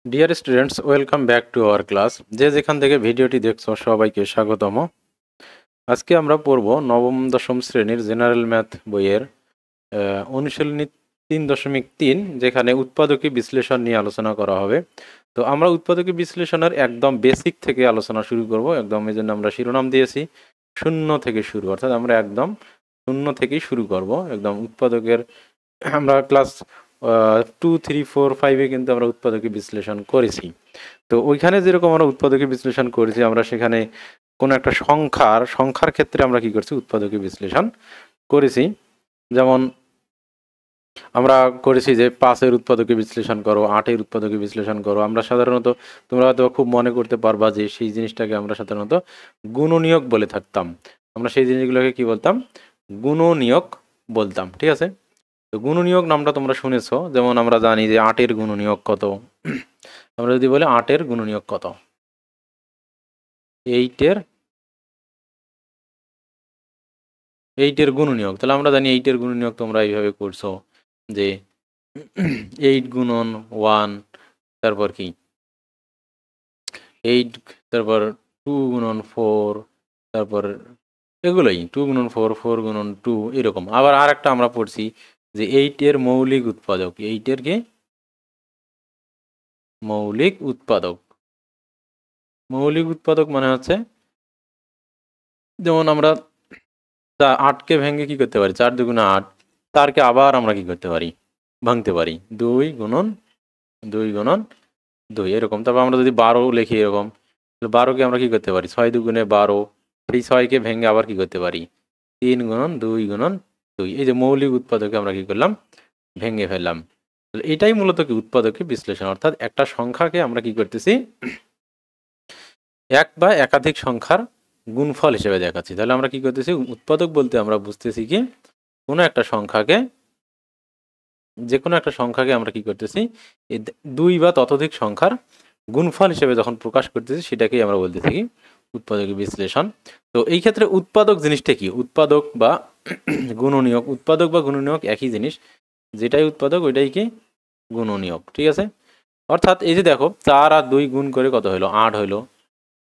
Dear students, welcome back to our class. যে যেখান থেকে ভিডিওটি দেখছো সবাইকে স্বাগতম। আজকে আমরা পড়ব নবম দশম শ্রেণীর জেনারেল ম্যাথ বইয়ের অনুশীলনী 3.3, যেখানে উৎপাদকী বিশ্লেষণ নিয়ে আলোচনা করা হবে। তো আমরা উৎপাদকী বিশ্লেষণের একদম বেসিক থেকে আলোচনা শুরু করব। একদম এই জন্য আমরা শিরোনাম দিয়েছি শূন্য থেকে শুরু, অর্থাৎ আমরা একদম শূন্য থেকেই শুরু করব। একদম উৎপাদকের আমরা ক্লাস 2, 3, 4, 5-এ কিন্তু আমরা উৎপাদকী বিশ্লেষণ করেছি। তো ওইখানে যেরকম আমরা উৎপাদকী বিশ্লেষণ করেছি, আমরা সেখানে কোনো একটা সংখ্যার ক্ষেত্রে আমরা কি করছি, উৎপাদকী বিশ্লেষণ করেছি। যেমন আমরা করেছি যে 5-এর উৎপাদকী বিশ্লেষণ করো, 8-এর উৎপাদকী বিশ্লেষণ করো। আমরা সাধারণত, তোমরা হয়তো খুব মনে করতে পারবা যে সেই জিনিসটাকে আমরা সাধারণত গুণনীয়ক বলে থাকতাম। আমরা সেই জিনিসগুলোকে কি বলতাম? গুণনীয়ক বলতাম, ঠিক আছে? তো গুণনীয়ক নামটা তোমরা শুনেছো। যেমন আমরা জানি যে 8-এর গুণনীয়ক কত। আমরা যদি বলি 8-এর গুণনীয়ক কত, 8-এর গুণনীয়ক, তাহলে আমরা জানি 8-এর গুণনীয়ক তোমরা এইভাবে করছো যে 8 গুণন 1, তারপর কি 8, তারপর 2 গুণন 4, তারপর এগুলোই 2 গুণন 4, 4 গুণন 2, এরকম। আবার আর একটা আমরা পড়ছি যে 8-এর মৌলিক উৎপাদক। 8-এর কি মৌলিক উৎপাদক? মৌলিক উৎপাদক মানে হচ্ছে, যেমন আমরা 8কে ভেঙে কি করতে পারি, 4 দুগুণে 8, তারকে আবার আমরা কি করতে পারি, ভাঙতে পারি 2 গুণন 2 গুণন 2, এরকম। তারপর আমরা যদি 12 লিখি এরকম, 12কে আমরা কি করতে পারি 6 দুগুণে 12, সেই 6কে ভেঙে আবার কি করতে পারি 3 গুণন 2 গুণন 2। এই যে মৌলিক উৎপাদকে আমরা কি করলাম, ভেঙে ফেললাম। এটাই মূলত কি উৎপাদকে বিশ্লেষণ, অর্থাৎ একটা সংখ্যাকে আমরা কি করতেছি, এক বা একাধিক সংখ্যার গুণফল হিসেবে দেখাচ্ছি। তাহলে আমরা কি করতেছি, উৎপাদক বলতে আমরা বুঝতেছি কি কোনো একটা সংখ্যাকে, যে কোনো একটা সংখ্যাকে আমরা কি করতেছি, এই 2 বা ততোধিক সংখ্যার গুণফল হিসেবে যখন প্রকাশ করতেছি, সেটাকেই আমরা বলতেছি কি উৎপাদকী বিশ্লেষণ। তো এই ক্ষেত্রে উৎপাদক জিনিসটা কি, উৎপাদক বা গুণনীয়ক, উৎপাদক বা গুণনীয়ক একই জিনিস। যেটাই উৎপাদক ওইটাই কি গুণনীয়ক, ঠিক আছে? অর্থাৎ এই যে দেখো 4 আর 2 গুণ করে কত হলো, 8 হলো।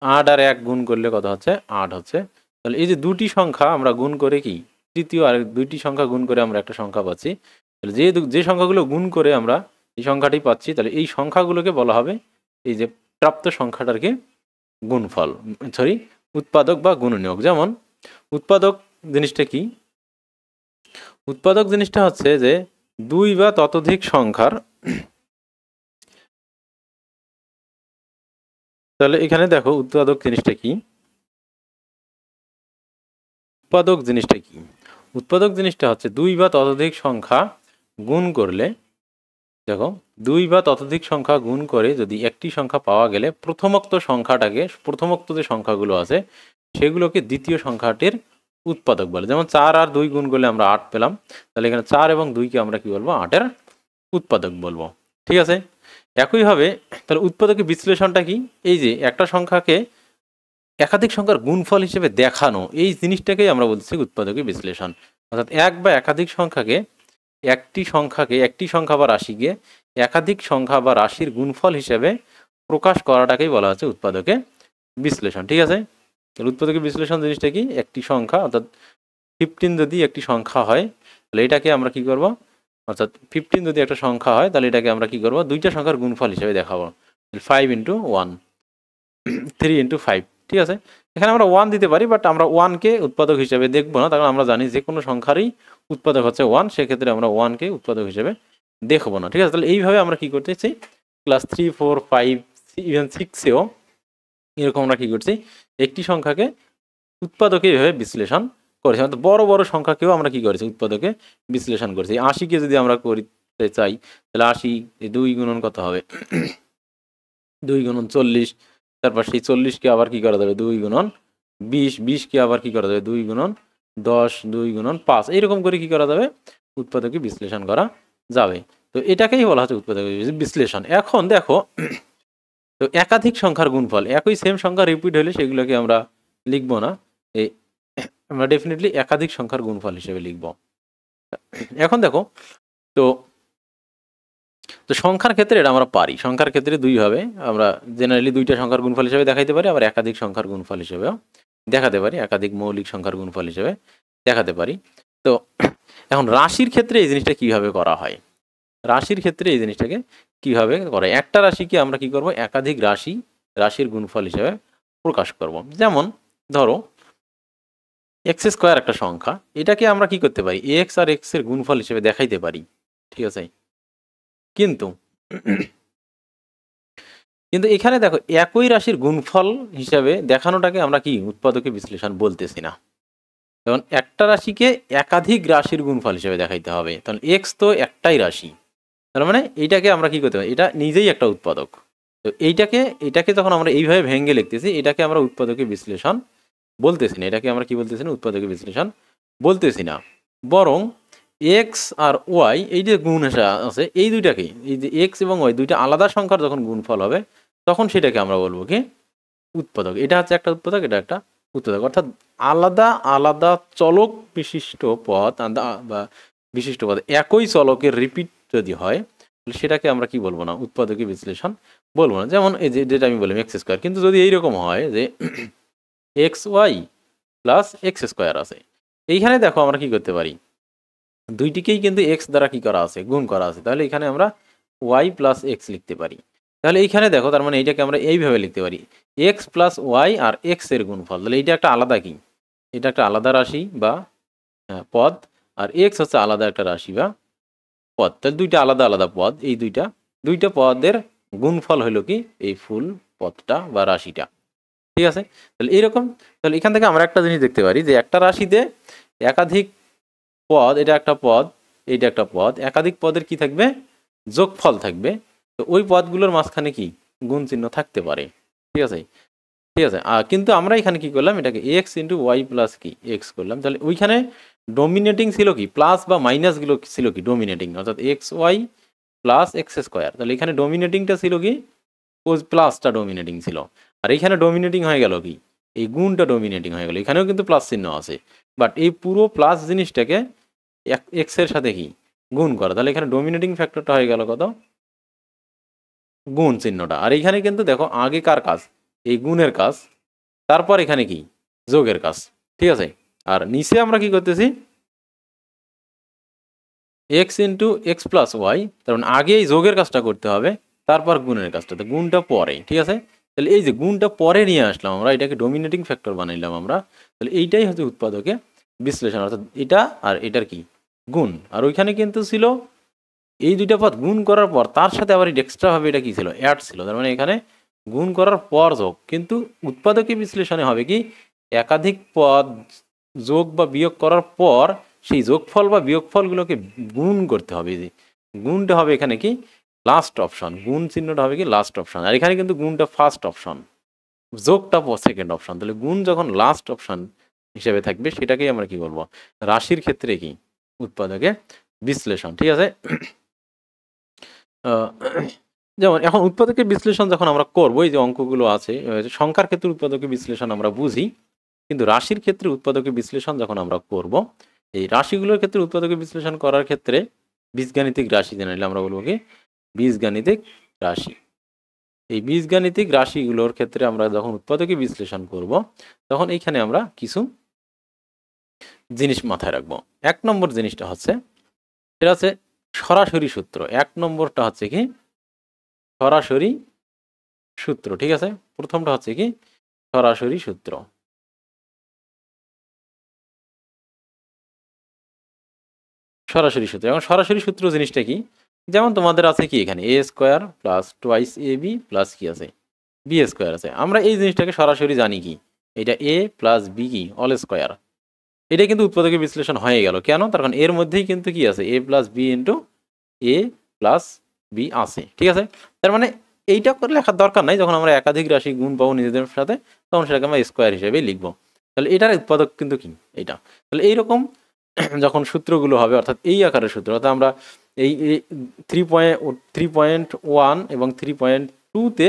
8 আর 1 গুণ করলে কত হচ্ছে, 8 হচ্ছে। তাহলে এই যে দুটি সংখ্যা আমরা গুণ করে কি তৃতীয় আর দুইটি সংখ্যা গুণ করে আমরা একটা সংখ্যা পাচ্ছি। তাহলে যে সংখ্যাগুলো গুণ করে আমরা এই সংখ্যাটি পাচ্ছি, তাহলে এই সংখ্যাগুলোকে বলা হবে এই যে প্রাপ্ত সংখ্যাটাকে গুণফল, সরি উৎপাদক বা গুণনীয়ক। যেমন উৎপাদক জিনিসটা কি, উৎপাদক জিনিসটা হচ্ছে যে 2 বা ততোধিক সংখ্যার, তাহলে এখানে দেখো উৎপাদক জিনিসটা কি, উৎপাদক জিনিসটা কি, উৎপাদক জিনিসটা হচ্ছে 2 বা ততোধিক সংখ্যা গুণ করলে, দেখো 2 বা ততোধিক সংখ্যা গুণ করে যদি একটি সংখ্যা পাওয়া গেলে প্রথমোক্ত সংখ্যাটাকে, প্রথমোক্ত যে সংখ্যাগুলো আছে সেগুলোকে দ্বিতীয় সংখ্যাটির উৎপাদক বলে। যেমন 4 আর 2 গুণ করলে আমরা 8 পেলাম, তাহলে এখানে 4 এবং 2কে আমরা কি বলবো, 8-এর উৎপাদক বলবো, ঠিক আছে? একইভাবে তাহলে উৎপাদকের বিশ্লেষণটা কি, এই যে একটা সংখ্যাকে একাধিক সংখ্যার গুণফল হিসেবে দেখানো, এই জিনিসটাকেই আমরা বলছি উৎপাদকের বিশ্লেষণ। অর্থাৎ এক বা একাধিক সংখ্যাকে, একটি সংখ্যা বা রাশিকে একাধিক সংখ্যা বা রাশির গুণফল হিসেবে প্রকাশ করাটাকেই বলা হচ্ছে উৎপাদকের বিশ্লেষণ, ঠিক আছে? তাহলে উৎপাদকের বিশ্লেষণ জিনিসটা কি, একটি সংখ্যা অর্থাৎ 15 যদি একটি সংখ্যা হয়, তাহলে এটাকে আমরা কি করব, অর্থাৎ 15 যদি একটা সংখ্যা হয়, তাহলে এটাকে আমরা কি করব, দুইটা সংখ্যার গুণফল হিসেবে দেখাবো। 5 ইন্টু 1, 3 ইন্টু 5, ঠিক আছে? এখানে আমরা 1 দিতে পারি, বাট আমরা 1কে উৎপাদক হিসেবে দেখবো না, কারণ আমরা জানি যে কোনো সংখ্যারই উৎপাদক হচ্ছে 1, সেক্ষেত্রে আমরা 1কে উৎপাদক হিসেবে দেখবো না, ঠিক আছে? তাহলে এইভাবে আমরা কি করতেছি, ক্লাস 3, 4, 5, ইভেন 6-এও এরকম আমরা কি করছি, একটি সংখ্যাকে উৎপাদকে এইভাবে বিশ্লেষণ করেছি। অর্থাৎ বড় বড় সংখ্যাকেও আমরা কি করেছি, উৎপাদকে বিশ্লেষণ করেছি। 80কে যদি আমরা করতে চাই, তাহলে 80 2 গুণন কত হবে, 2 গুণন 40, তারপর সেই 40কে আবার কি করা যাবে 2 গুণন 20, 20কে আবার কি করা যাবে 2 গুণন 10, 2 গুণন 5, এইরকম করে কি করা যাবে, উৎপাদকে বিশ্লেষণ করা যাবে। তো এটাকেই বলা হচ্ছে উৎপাদক বিশ্লেষণ। এখন দেখো, তো একাধিক সংখ্যার গুণফল, একই সেম সংখ্যা রিপিট হলে সেগুলোকে আমরা লিখবো না, এই আমরা ডেফিনেটলি একাধিক সংখ্যার গুণফল হিসেবে লিখব। এখন দেখো, তো তো সংখ্যার ক্ষেত্রে এটা আমরা পারি, সংখ্যার ক্ষেত্রে দুই হবে, আমরা জেনারেলি দুইটা সংখ্যার গুণফল হিসেবে দেখাইতে পারি, আবার একাধিক সংখ্যার গুণফল হিসেবেও দেখাতে পারি, একাধিক মৌলিক সংখ্যার গুণফল হিসেবে দেখাতে পারি। তো এখন রাশির ক্ষেত্রে এই জিনিসটা কিভাবে করা হয়, রাশির ক্ষেত্রে এই জিনিসটাকে কিভাবে করে, একটা রাশিকে আমরা কি করব, একাধিক রাশির গুণফল হিসেবে প্রকাশ করব। যেমন ধরো এক্স স্কোয়ার একটা সংখ্যা, এটাকে আমরা কি করতে পারি, এক্স আর এক্স এর গুণফল হিসেবে দেখাইতে পারি, ঠিক আছে। কিন্তু কিন্তু এখানে দেখো একই রাশির গুণফল হিসাবে দেখানোটাকে আমরা কি উৎপাদকে বিশ্লেষণ বলতেছি না, কারণ একটা রাশিকে একাধিক রাশির গুণফল হিসেবে দেখাইতে হবে, কারণ এক্স তো একটাই রাশি, তার মানে এইটাকে আমরা কি করতে পারি, এটা নিজেই একটা উৎপাদক। তো এটাকে যখন আমরা এইভাবে ভেঙে লিখতেছি, এটাকে আমরা উৎপাদকে বিশ্লেষণ বলতেছি না, এটাকে আমরা কি বলতেছি না, উৎপাদকে বিশ্লেষণ বলতেছি না, বরং এক্স আর ওয়াই এই যে গুণ আছে এই দুইটাকে, এই যে এক্স এবং ওয়াই দুইটা আলাদা সংখ্যার যখন গুণফল হবে তখন সেটাকে আমরা বলবো কি উৎপাদক। এটা হচ্ছে একটা উৎপাদক, এটা একটা উৎপাদক, অর্থাৎ আলাদা আলাদা চলক বিশিষ্ট পদ বা বিশিষ্ট পদ একই চলকের রিপিট যদি হয় তাহলে সেটাকে আমরা কি বলবো না, উৎপাদকীয় বিশ্লেষণ বলবো না। যেমন এই যে যেটা আমি বললাম এক্স স্কোয়ার, কিন্তু যদি এইরকম হয় যে x y plus x square আছে, এইখানে দেখো আমরা কি করতে পারি, দুইটিকেই কিন্তু এক্স দ্বারা কি করা আছে, গুণ করা আছে, তাহলে এখানে আমরা ওয়াই প্লাস এক্স লিখতে পারি। তাহলে এইখানে দেখো তার মানে এইটাকে আমরা এইভাবে লিখতে পারি, এক্স প্লাস ওয়াই আর এক্স এর গুণফল, তাহলে এইটা একটা আলাদা কি, এটা একটা আলাদা রাশি বা পদ, আর এক্স হচ্ছে আলাদা একটা রাশি বা পদ, তাহলে দুইটা আলাদা আলাদা পদ, এই দুইটা পদের গুণফল হলো কি এই ফুল পদটা বা রাশিটা, ঠিক আছে। তাহলে এইরকম, তাহলে এখান থেকে আমরা একটা জিনিস দেখতে পারি যে একটা রাশিতে একাধিক পদ, এটা একটা পদ, এইটা একটা পদ, একাধিক পদের কি থাকবে, যোগফল থাকবে, তো ওই পদগুলোর মাঝখানে কি গুণ চিহ্ন থাকতে পারে, ঠিক আছে, ঠিক আছে। কিন্তু আমরা এখানে কি করলাম, এটাকে এক্স ইন্টু ওয়াই প্লাস কি এক্স করলাম, তাহলে ওইখানে ডোমিনেটিং ছিল কি প্লাস বা মাইনাসগুলো ছিল কি ডোমিনেটিং, অর্থাৎ x y plus x square, তাহলে এখানে ডোমিনেটিংটা ছিল কি প্লাসটা ডোমিনেটিং ছিল, আর এইখানে ডোমিনেটিং হয়ে গেল কি এই গুণটা ডোমিনেটিং হয়ে গেল, এখানেও কিন্তু প্লাস চিহ্ন আছে, বাট এই পুরো প্লাস জিনিসটাকে এক্স এর সাথে কি গুণ করা, তাহলে এখানে ডোমিনেটিং ফ্যাক্টরটা হয়ে গেল কত, গুণ চিহ্নটা। আর এখানে কিন্তু দেখো আগে কার কাজ, এই গুণের কাজ, তারপর এখানে কি যোগের কাজ, ঠিক আছে। আর নিচে আমরা কি করতেছি, x into x plus y, তার মানে আগে এই যোগের কাজটা করতে হবে, তারপর গুণের কাজটা, তো গুণটা পরে, ঠিক আছে। তাহলে এই যে গুণটা পরে নিয়ে আসলাম আমরা, এটাকে ডোমিনেটিং ফ্যাক্টর বানাইলাম আমরা, তাহলে এইটাই হচ্ছে উৎপাদকে বিশ্লেষণ, অর্থাৎ এটা আর এটার কি গুণ। আর ওইখানে কিন্তু ছিল এই দুইটা পদ গুণ করার পর তার সাথে আবার এক্সট্রা ভাবে এটা কি ছিল, অ্যাড ছিল, তার মানে এখানে গুণ করার পর যোগ, কিন্তু উৎপাদকে বিশ্লেষণে হবে কি একাধিক পদ যোগ বা বিয়োগ করার পর সেই যোগফল বা বিয়োগফলগুলোকে গুণ করতে হবে, যে গুণটা হবে এখানে কি লাস্ট অপশন, গুণ চিহ্নটা হবে কি লাস্ট অপশন, আর এখানে কিন্তু গুণটা ফার্স্ট অপশন, যোগটা সেকেন্ড অপশন, তাহলে গুণ যখন লাস্ট অপশন হিসেবে থাকবে সেটাকেই আমরা কি বলবো রাশির ক্ষেত্রে কি উৎপাদকে বিশ্লেষণ, ঠিক আছে। যেমন এখন উৎপাদকের বিশ্লেষণ যখন আমরা করবো, এই যে অঙ্কগুলো আছে সংখ্যার ক্ষেত্রে উৎপাদকের বিশ্লেষণ আমরা বুঝি, কিন্তু রাশির ক্ষেত্রে উৎপাদকের বিশ্লেষণ যখন আমরা করব, এই রাশিগুলোর ক্ষেত্রে উৎপাদকের বিশ্লেষণ করার ক্ষেত্রে বীজগাণিতিক রাশি জানাইলে আমরা বলবো কি বীজগাণিতিক রাশি। এই বীজগাণিতিক রাশিগুলোর ক্ষেত্রে আমরা যখন উৎপাদকের বিশ্লেষণ করব তখন এইখানে আমরা কিছু জিনিস মাথায় রাখবো। এক নম্বর জিনিসটা হচ্ছে সেটা হচ্ছে সরাসরি সূত্র, এক নম্বরটা হচ্ছে কি সরাসরি সূত্র, ঠিক আছে। প্রথমটা হচ্ছে কি সরাসরি সূত্র, সরাসরি সূত্র। এখন সরাসরি সূত্র জিনিসটা কি, যেমন তোমাদের আছে কি এখানে a square plus twice A B plus কি আছে বি স্কোয়ার আছে, আমরা এই জিনিসটাকে সরাসরি জানি কি এটা এ প্লাস বি কি অল স্কোয়ার, এটা কিন্তু উৎপাদকের বিশ্লেষণ হয়ে গেল, কেন তার কারণ এর মধ্যেই কিন্তু কি আছে এ প্লাস বি ইন্টু এ প্লাস বি আছে, ঠিক আছে। তার মানে এইটা করে লেখার দরকার নাই, যখন আমরা একাধিক রাশি গুণ পাবো নিজেদের সাথে তখন সেটাকে আমরা স্কোয়ার হিসেবে লিখবো, তাহলে এটার উৎপাদক কিন্তু কি এইটা। তাহলে এইরকম যখন সূত্রগুলো হবে অর্থাৎ এই আকারের সূত্র, অর্থাৎ আমরা এই 3.1 এবং 3.2-তে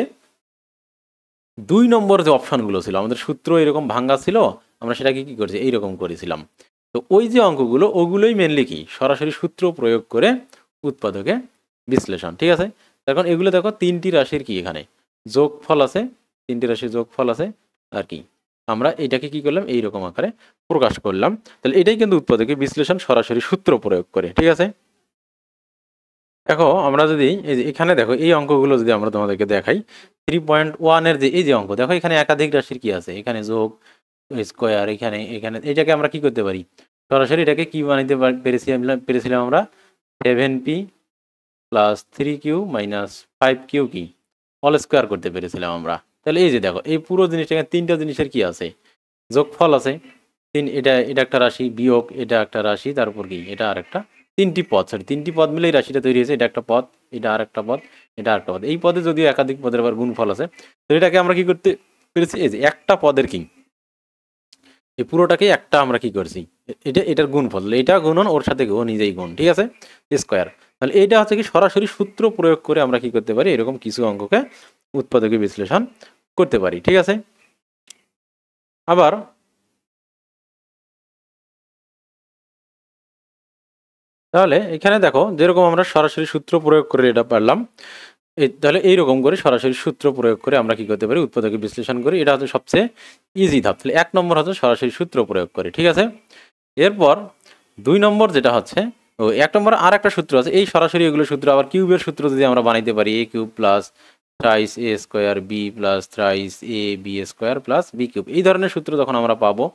2 নম্বর যে অপশানগুলো ছিল আমাদের সূত্র এরকম ভাঙ্গা ছিল, আমরা সেটাকে কি করছি এইরকম করেছিলাম। তো ওই যে অঙ্কগুলো ওগুলোই মেনলি কি সরাসরি সূত্র প্রয়োগ করে উৎপাদকে বিশ্লেষণ, ঠিক আছে। এখন এগুলো দেখো তিনটি রাশির কি এখানে যোগফল আছে, তিনটি রাশির যোগফল আছে আর কি আমরা এটাকে কি করলাম এইরকম আকারে প্রকাশ করলাম। তাহলে এটাই কিন্তু উৎপাদকের বিশ্লেষণ সরাসরি সূত্র প্রয়োগ করে, ঠিক আছে। দেখো আমরা যদি এই যে এখানে দেখো এই অঙ্কগুলো যদি আমরা তোমাদেরকে দেখাই 3.1 যে এই যে অঙ্ক দেখো এখানে একাধিক রাশির কি আছে, এখানে যোগ স্কোয়ার, এখানে এখানে এটাকে আমরা কি করতে পারি সরাসরি এটাকে কি বানাইতে পেরেছিলাম আমরা 7p plus 3q minus 5q কি অল স্কোয়ার করতে পেরেছিলাম আমরা। তাহলে এই যে দেখো এই পুরো জিনিসটা এখানে তিনটা জিনিসের কি আছে যোগফল আছে, এটা এটা একটা রাশি বিয়োগ এটা একটা রাশি তারপর কি এটা আর একটা তিনটি পদ মিলে এই রাশিটা তৈরি হয়েছে, এটা একটা পদ এটা আর একটা পদ এটা আর একটা পদ, এই পদে যদিও একাধিক পদের আবার গুণফল আছে। তো এটাকে আমরা কি করতে পেরেছি এই যে একটা পদের কি এই পুরোটাকে একটা আমরা কি করছি এটার গুণফল, এটা গুণন ওর সাথে ও নিজেই গুণ, ঠিক আছে স্কোয়ার। তাহলে এইটা হচ্ছে কি সরাসরি সূত্র প্রয়োগ করে আমরা কি করতে পারি এরকম কিছু অঙ্ককে উৎপাদকে বিশ্লেষণ করতে পারি, ঠিক আছে। আবার তাহলে এখানে দেখো যেরকম আমরা সরাসরি সূত্র প্রয়োগ করে এটা পারলাম, তাহলে এইরকম করে সরাসরি সূত্র প্রয়োগ করে আমরা কি করতে পারি উৎপাদকে বিশ্লেষণ করি, এটা হচ্ছে সবচেয়ে ইজি ধাপ। তাহলে 1 নম্বর হচ্ছে সরাসরি সূত্র প্রয়োগ করে, ঠিক আছে। এরপর 2 নম্বর যেটা হচ্ছে 1 নম্বর আর একটা সূত্র আছে, এই সরাসরি এগুলো সূত্র আবার কিউবের সূত্র যদি আমরা বানাইতে পারি a cube plus thrice a square b plus thrice a b square plus b cube, এই ধরনের সূত্র যখন আমরা পাবো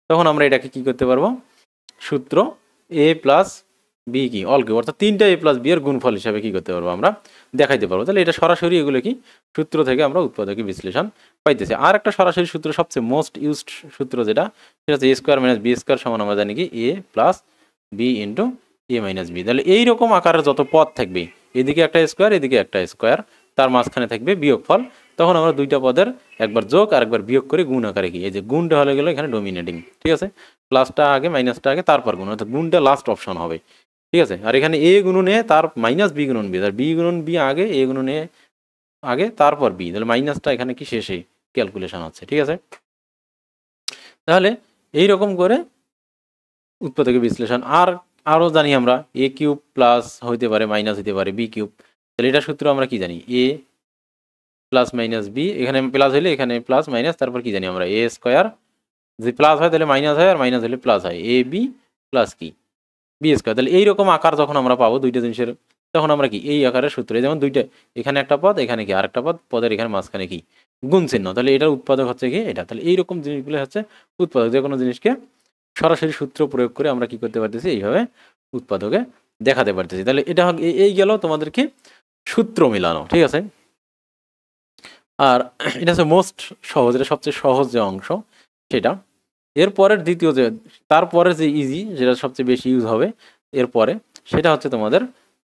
তখন আমরা এটাকে কি করতে পারবো সূত্র a প্লাস বি কি অল কিউব অর্থাৎ 3টা a প্লাস বি এর গুণফল হিসাবে কি করতে পারবো আমরা দেখাইতে পারবো। তাহলে এটা সরাসরি এগুলো কি সূত্র থেকে আমরা উৎপাদকে বিশ্লেষণ পাইতেছি। আর একটা সরাসরি সূত্র সবচেয়ে মোস্ট ইউজড সূত্র যেটা সেটা হচ্ছে a square minus B square সমান আমরা জানি কি a plus b into a minus b. তাহলে এইরকম আকারের যত পদ থাকবে এদিকে একটা স্কোয়ার এদিকে একটা স্কোয়ার তার মাঝখানে থাকবে বিয়োগফল, তখন আমরা দুইটা পদের একবার যোগ আর একবার বিয়োগ করে গুণ আকারে কি এই যে গুণটা হলে গেলো এখানে ডোমিনেটিং, ঠিক আছে। প্লাসটা আগে মাইনাসটা আগে তারপর গুণ অর্থাৎ গুণটা লাস্ট অপশন হবে, ঠিক আছে। আর এখানে এ গুণন এ তার মাইনাস বি গুণন বি, আর বি গুণন বি আগে এ গুণন এ আগে তারপর বি, তাহলে মাইনাসটা এখানে কি শেষে ক্যালকুলেশন হচ্ছে, ঠিক আছে। তাহলে এইরকম করে উৎপাদকে বিশ্লেষণ আর আরও জানি আমরা এ কিউব প্লাস হইতে পারে মাইনাস হইতে পারে বি কিউব, তাহলে এটা সূত্র আমরা কি জানি এ প্লাস মাইনাস বি, এখানে প্লাস হলে এখানে প্লাস মাইনাস তারপর কি জানি আমরা এ স্কোয়ার, যদি প্লাস হয় তাহলে মাইনাস হয় আর মাইনাস হলে প্লাস হয় এ বি প্লাস কি বি স্কোয়ার। তাহলে এইরকম আকার যখন আমরা পাবো দুইটা জিনিসের তখন আমরা কি এই আকারের সূত্রে যেমন দুইটা এখানে একটা পদ এখানে কি আরেকটা পদ পদের এখানে মাঝখানে কি গুণ চিহ্ন, তাহলে এটার উৎপাদক হচ্ছে কি এটা। তাহলে এইরকম জিনিসগুলো হচ্ছে উৎপাদক, যে কোনো জিনিসকে সরাসরি সূত্র প্রয়োগ করে আমরা কি করতে পারতেছি এইভাবে উৎপাদকে দেখাতে পারতেছি। তাহলে এটা এই গেল তোমাদেরকে সূত্র মিলানো, ঠিক আছে। আর এটা হচ্ছে মোস্ট সহজ, এটা সবচেয়ে সহজ যে অংশ সেটা। এরপরের দ্বিতীয় যে তারপরে যে ইজি যেটা সবচেয়ে বেশি ইউজ হবে এরপরে সেটা হচ্ছে তোমাদের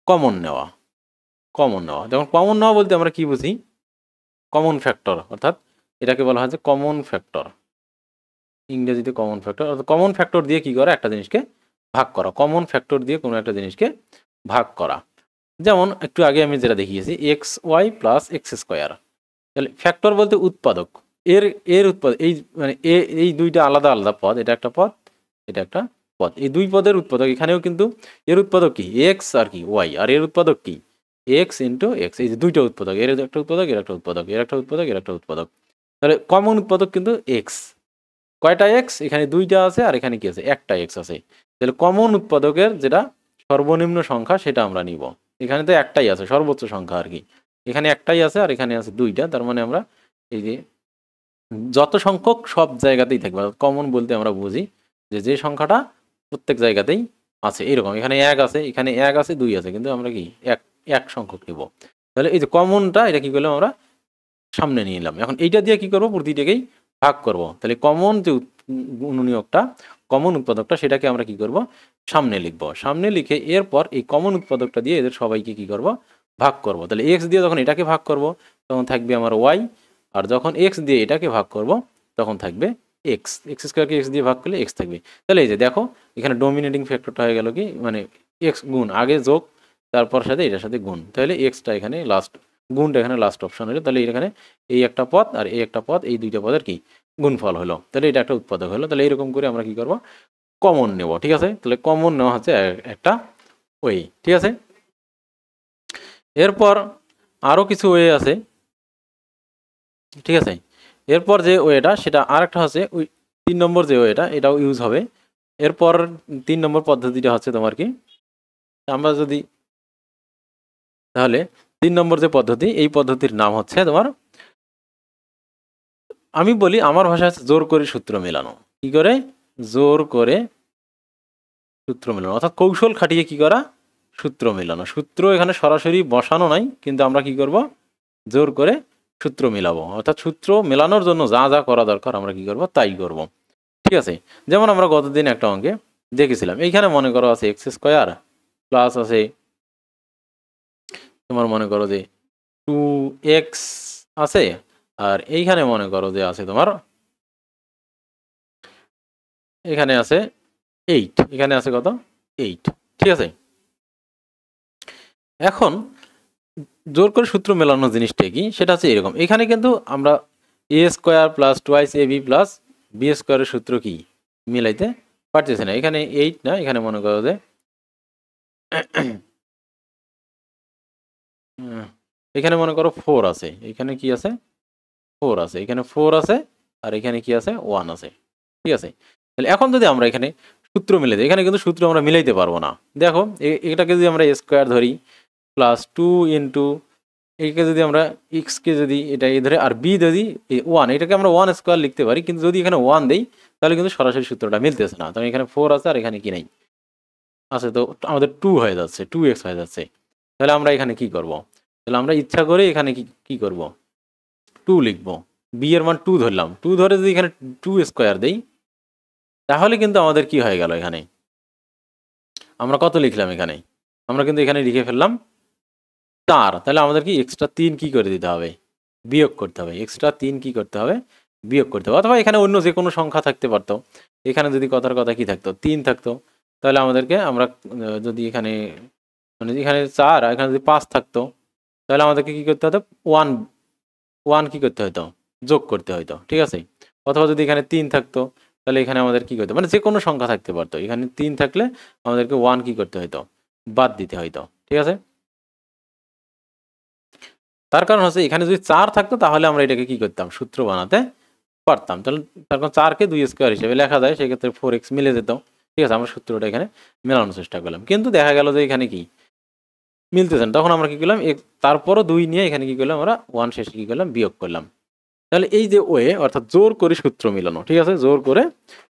কমন নেওয়া। কমন নেওয়া যেমন কমন নেওয়া বলতে আমরা কি বুঝি কমন ফ্যাক্টর, অর্থাৎ এটাকে বলা হয় যে কমন ফ্যাক্টর, ইংরেজিতে কমন ফ্যাক্টর। অর্থাৎ কমন ফ্যাক্টর দিয়ে কি করা একটা জিনিসকে ভাগ করা, কমন ফ্যাক্টর দিয়ে কোনো একটা জিনিসকে ভাগ করা। যেমন একটু আগে আমি যেটা দেখিয়েছি x y plus x square, তাহলে ফ্যাক্টর বলতে উৎপাদক, এর এর উৎপাদক এই মানে এই দুইটা আলাদা আলাদা পদ, এটা একটা পদ এটা একটা পদ, এই দুই পদের উৎপাদক এখানেও কিন্তু এর উৎপাদক কি এক্স আর কি ওয়াই, আর এর উৎপাদক কি এক্স ইন্টু এক্স, এই যে দুইটা উৎপাদক এর একটা উৎপাদক এর একটা উৎপাদক এর একটা উৎপাদক এর একটা উৎপাদক। তাহলে কমন উৎপাদক কিন্তু এক্স, কয়টা এক্স এখানে দুইটা আছে আর এখানে কি আছে একটা এক্স আছে। তাহলে কমন উৎপাদকের যেটা সর্বনিম্ন সংখ্যা সেটা আমরা নিব, এখানে তো একটাই আছে সর্বোচ্চ সংখ্যা আর কি, এখানে একটাই আছে আর এখানে আছে দুইটা, তার মানে আমরা এই যে যত সংখ্যক সব জায়গাতেই থাকবে, কমন বলতে আমরা বুঝি যে সংখ্যাটা প্রত্যেক জায়গাতেই আছে এরকম, এখানে এক আছে এখানে এক আছে দুই আছে কিন্তু আমরা কি এক এক সংখ্যক নিব। তাহলে এই যে কমনটা এটা কি করলাম আমরা সামনে নিয়ে এলাম, এখন এইটা দিয়ে কি করব প্রতিটাকেই ভাগ করব। তাহলে কমন যে গুণনীয়কটা কমন উৎপাদকটা সেটাকে আমরা কি করব সামনে লিখব, সামনে লিখে এরপর এই কমন উৎপাদকটা দিয়ে এদের সবাইকে কি করব ভাগ করব। তাহলে এক্স দিয়ে যখন এটাকে ভাগ করব তখন থাকবে আমার ওয়াই, আর যখন এক্স দিয়ে এটাকে ভাগ করব তখন থাকবে এক্স, এক্স স্কোয়ারকে এক্স দিয়ে ভাগ করলে এক্স থাকবে। তাহলে এই যে দেখো এখানে ডোমিনেটিং ফ্যাক্টরটা হয়ে গেল কি মানে এক্স গুণ আগে যোগ তারপর সাথে এটার সাথে গুণ, তাহলে এক্সটা এখানে লাস্ট গুণটা এখানে লাস্ট অপশন হলো। তাহলে এখানে এই একটা পদ আর এই একটা পদ এই দুইটা পদের কি গুণফল হলো, তাহলে এটা একটা উৎপাদক হলো। তাহলে এরকম করে আমরা কি করব কমন নেব, ঠিক আছে। তাহলে কমন নেওয়া হচ্ছে একটা ওই, ঠিক আছে। এরপর আরও কিছু ওয়ে আছে, ঠিক আছে। এরপর যে ওয়েটা সেটা আরেকটা হচ্ছে ওই 3 নম্বর যে ওয়েটা, এটাও ইউজ হবে। এরপর 3 নম্বর পদ্ধতিটা হচ্ছে তোমার কি, আমরা যদি তাহলে 3 নম্বর যে পদ্ধতি, এই পদ্ধতির নাম হচ্ছে তোমার, আমি বলি আমার ভাষা হচ্ছে জোর করে সূত্র মেলানো। কি করে? জোর করে সূত্র মেলানো, অর্থাৎ কৌশল খাটিয়ে কি করা? সূত্র মেলানো। সূত্র এখানে সরাসরি বসানো নাই, কিন্তু আমরা কি করব? জোর করে সূত্র মেলাবো, অর্থাৎ সূত্র মেলানোর জন্য যা যা করা দরকার আমরা কি করব? তাই করব, ঠিক আছে। যেমন আমরা গতদিন একটা অঙ্কে দেখেছিলাম, এইখানে মনে করো আছে এক্স স্কোয়ার প্লাস আছে তোমার মনে করো যে 2x আছে, আর এইখানে মনে করো যে আছে তোমার, এখানে আছে 8, এখানে আছে কত? 8, ঠিক আছে। এখন জোর করে সূত্র মেলানো জিনিসটা কি, সেটা হচ্ছে এরকম। এখানে কিন্তু আমরা এ square plus twice A B plus B স্কোয়ারের সূত্র কি মিলাইতে পারতেছে না। এখানে 8 না, এখানে মনে করো যে এখানে মনে করো 4 আছে, এখানে কি আছে? 4 আছে, এখানে 4 আছে, আর এখানে কি আছে? 1 আছে, ঠিক আছে। তাহলে এখন যদি আমরা এখানে সূত্র মিলে দিই, এখানে কিন্তু সূত্র আমরা মিলাইতে পারবো না। দেখো এটাকে যদি আমরা স্কোয়ার ধরি প্লাস 2 ইন্টু এইকে যদি আমরা এক্সকে যদি এটা এই ধরে আর বি যদি 1, এটাকে আমরা 1 স্কোয়ার লিখতে পারি, কিন্তু যদি এখানে 1 দেই তাহলে কিন্তু সরাসরি সূত্রটা মিলতেছে না। তবে এখানে 4 আছে আর এখানে কি নেই আছে, তো আমাদের 2 হয়ে যাচ্ছে, 2x হয়ে যাচ্ছে। তাহলে আমরা এখানে কি করব? তাহলে আমরা ইচ্ছা করে এখানে কি কি করব? 2 লিখবো, বি এর মান 2 ধরলাম, 2 ধরে যদি এখানে 2 স্কোয়ার দেই তাহলে কিন্তু আমাদের কি হয়ে গেল? এখানে আমরা কত লিখলাম? এখানে আমরা কিন্তু এখানে লিখে ফেললাম 4। তাহলে আমাদের কি এক্সট্রা 3 কি করে দিতে হবে? বিয়োগ করতে হবে। এক্সট্রা 3 কি করতে হবে? বিয়োগ করতে হবে। অথবা এখানে অন্য যে কোনো সংখ্যা থাকতে পারতো, এখানে যদি কথার কথা কি থাকতো? 3 থাকতো, তাহলে আমাদেরকে আমরা যদি এখানে মানে এখানে 4 আর এখানে যদি 5 থাকতো, তাহলে আমাদেরকে কি করতে হতো? 1 1 কি করতে হতো? যোগ করতে হতো, ঠিক আছে। অথবা যদি এখানে 3 থাকতো, তাহলে এখানে আমাদের কি করতে, মানে যে কোনো সংখ্যা থাকতে পারতো, এখানে 3 থাকলে আমাদেরকে 1 কি করতে হতো? বাদ দিতে হতো, ঠিক আছে। তার কারণ হচ্ছে এখানে যদি 4 থাকতো তাহলে আমরা এটাকে কি করতাম? সূত্র বানাতে পারতাম। তাহলে তার কারণ 4 কে 2 স্কোয়ার হিসেবে লেখা যায়, সেক্ষেত্রে 4x মিলে যেত, ঠিক আছে। আমরা সূত্রটা এখানে মেলানোর চেষ্টা করলাম, কিন্তু দেখা গেল যে এখানে কি মিলতেছে না। তখন আমরা কি করলাম? তারপরও 2 নিয়ে এখানে কি করলাম? আমরা 1 শেষে কি করলাম? বিয়োগ করলাম। তাহলে এই যে ওয়ে, অর্থাৎ জোর করে সূত্র মিলানো, ঠিক আছে, জোর করে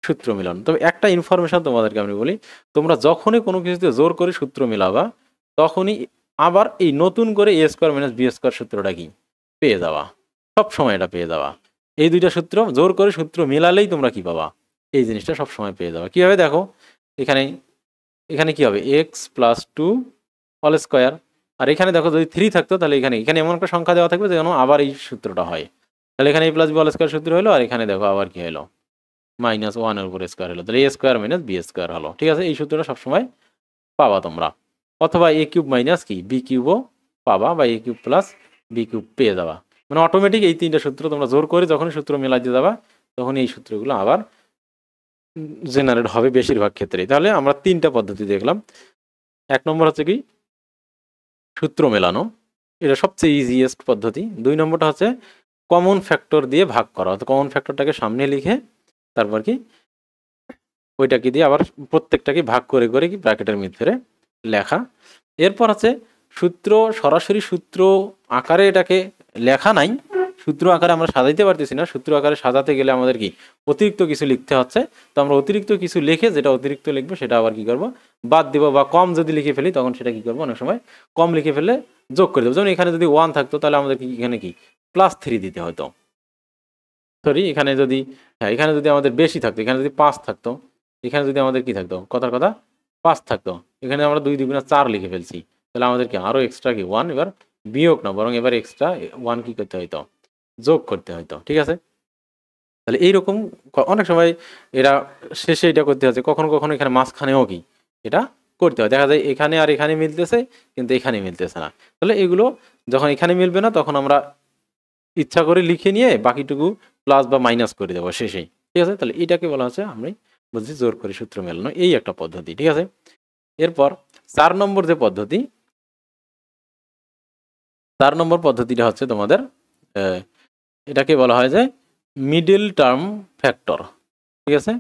সূত্র মিলানো। তবে একটা ইনফরমেশন তোমাদেরকে আমি বলি, তোমরা যখনই কোনো কিছুতে জোর করে সূত্র মিলাবা, তখনই আবার এই নতুন করে এ স্কোয়ার মাইনাস বি স্কোয়ার সূত্রটা কি পেয়ে যাওয়া, সব সময় এটা পেয়ে যাওয়া। এই দুইটা সূত্র জোর করে সূত্র মিলালেই তোমরা কি পাবা? এই জিনিসটা সব সময় পেয়ে যাবা। কিভাবে? দেখো এখানে, এখানে কি হবে? এক্স প্লাস 2 অল স্কোয়ার, আর এখানে দেখো যদি 3 থাকতো তাহলে এখানে এখানে এমন একটা সংখ্যা দেওয়া থাকবে যেন আবার এই সূত্রটা হয়। তাহলে এখানে এ প্লাস বি অল স্কোয়ার সূত্র হলো, আর এখানে দেখো আবার কি হলো? মাইনাস 1 এর উপর স্কোয়ার হলো, তাহলে a square minus B square হলো, ঠিক আছে। এই সূত্রটা সবসময় পাবা তোমরা। অথবা এ কিউব মাইনাস কি বি কিউবও পাবা, বা এ কিউব প্লাস বি কিউব পেয়ে যাবা। মানে অটোমেটিক এই 3টা সূত্র তোমরা জোর করে যখনই সূত্র মেলাই দিয়ে যাবা, তখন এই সূত্রগুলো আবার জেনারেট হবে বেশিরভাগ ক্ষেত্রেই। তাহলে আমরা 3টা পদ্ধতি দেখলাম। 1 নম্বর হচ্ছে কি সূত্র মেলানো, এটা সবচেয়ে ইজিয়েস্ট পদ্ধতি। 2 নম্বরটা হচ্ছে কমন ফ্যাক্টর দিয়ে ভাগ করা, অর্থাৎ কমন ফ্যাক্টরটাকে সামনে লিখে তারপর কি ওইটাকে দিয়ে আবার প্রত্যেকটাকে ভাগ করে করে কি ব্র্যাকেটের ভিতরে লেখা। এরপর আছে সূত্র, সরাসরি সূত্র আকারে এটাকে লেখা নাই, সূত্র আকারে আমরা সাজাইতে পারতেছি না। সূত্র আকারে সাজাতে গেলে আমাদের কি অতিরিক্ত কিছু লিখতে হচ্ছে। তো আমরা অতিরিক্ত কিছু লিখে যেটা অতিরিক্ত লিখবো সেটা আবার কি করবো? বাদ দিব, বা কম যদি লিখে ফেলি তখন সেটা কি করবো? অনেক সময় কম লিখে ফেলে যোগ করে দেবো। যেমন এখানে যদি 1 থাকতো তাহলে আমাদের কি এখানে কি +3 দিতে হতো। সরি, এখানে যদি, হ্যাঁ এখানে যদি আমাদের বেশি থাকতো, এখানে যদি 5 থাকতো, এখানে যদি আমাদের কি থাকতো? কথার কথা 5 থাকতো, এখানে আমরা 2 2 4 লিখে ফেলছি, তাহলে আমাদের কি আরো এক্সট্রা কি 1, এবার বিয়োগ না বরং এবার এক্সট্রা 1 কি করতে হইতো? যোগ করতে হইতো, ঠিক আছে। তাহলে এইরকম অনেক সময় এরা শেষে এটা করতে হচ্ছে, কখনো কখনো এখানে মাঝখানেও কি এটা করতে হয়। দেখা যায় এখানে আর এখানে মিলতেছে কিন্তু এখানে মিলতেছে না। তাহলে এগুলো যখন এখানে মিলবে না তখন আমরা ইচ্ছা করে লিখে নিয়ে বাকিটুকু প্লাস বা মাইনাস করে দেবো শেষেই, ঠিক আছে। তাহলে এটাকে বলা হচ্ছে, আমি বলছি জোর করে সূত্র মেলানো, এই একটা পদ্ধতি, ঠিক আছে। এরপর 4 নম্বর যে পদ্ধতি, 4 নম্বর পদ্ধতিটা হচ্ছে তোমাদের এটাকে বলা হয় যে মিডল টার্ম ফ্যাক্টর, ঠিক আছে,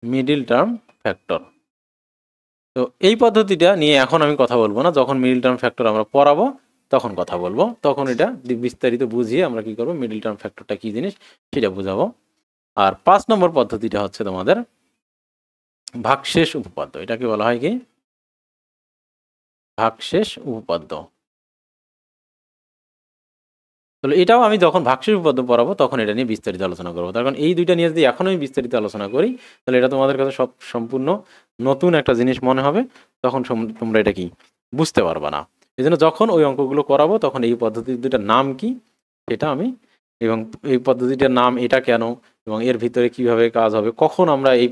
মিডল টার্ম ফ্যাক্টর। তো এই পদ্ধতিটা নিয়ে এখন আমি কথা বলবো না, যখন মিডল টার্ম ফ্যাক্টর আমরা পড়াবো তখন কথা বলবো, তখন এটা বিস্তারিত বুঝিয়ে আমরা কি করব, মিডল টার্ম ফ্যাক্টরটা কি জিনিস সেটা বুঝাবো। আর 5 নম্বর পদ্ধতিটা হচ্ছে তোমাদের ভাগশেষ উপপাদ্য। এটাকে বলা হয় কি, ভাগশেষ উপপাদ্য। তাহলে এটাও আমি যখন ভাগশেষ উপপাদ্য পড়াবো তখন এটা নিয়ে বিস্তারিত আলোচনা করবো। তার কারণ এই দুইটা নিয়ে যদি এখন আমি বিস্তারিত আলোচনা করি তাহলে এটা তোমাদের কাছে সম্পূর্ণ নতুন একটা জিনিস মনে হবে, তখন তোমরা এটা কি বুঝতে পারবা না। এই জন্য যখন ওই অঙ্কগুলো করাবো তখন এই পদ্ধতির দুইটার নাম কি সেটা আমি, এবং এই পদ্ধতিটার নাম এটা কেন, এবং এর ভিতরে কিভাবে কাজ হবে, কখন আমরা এই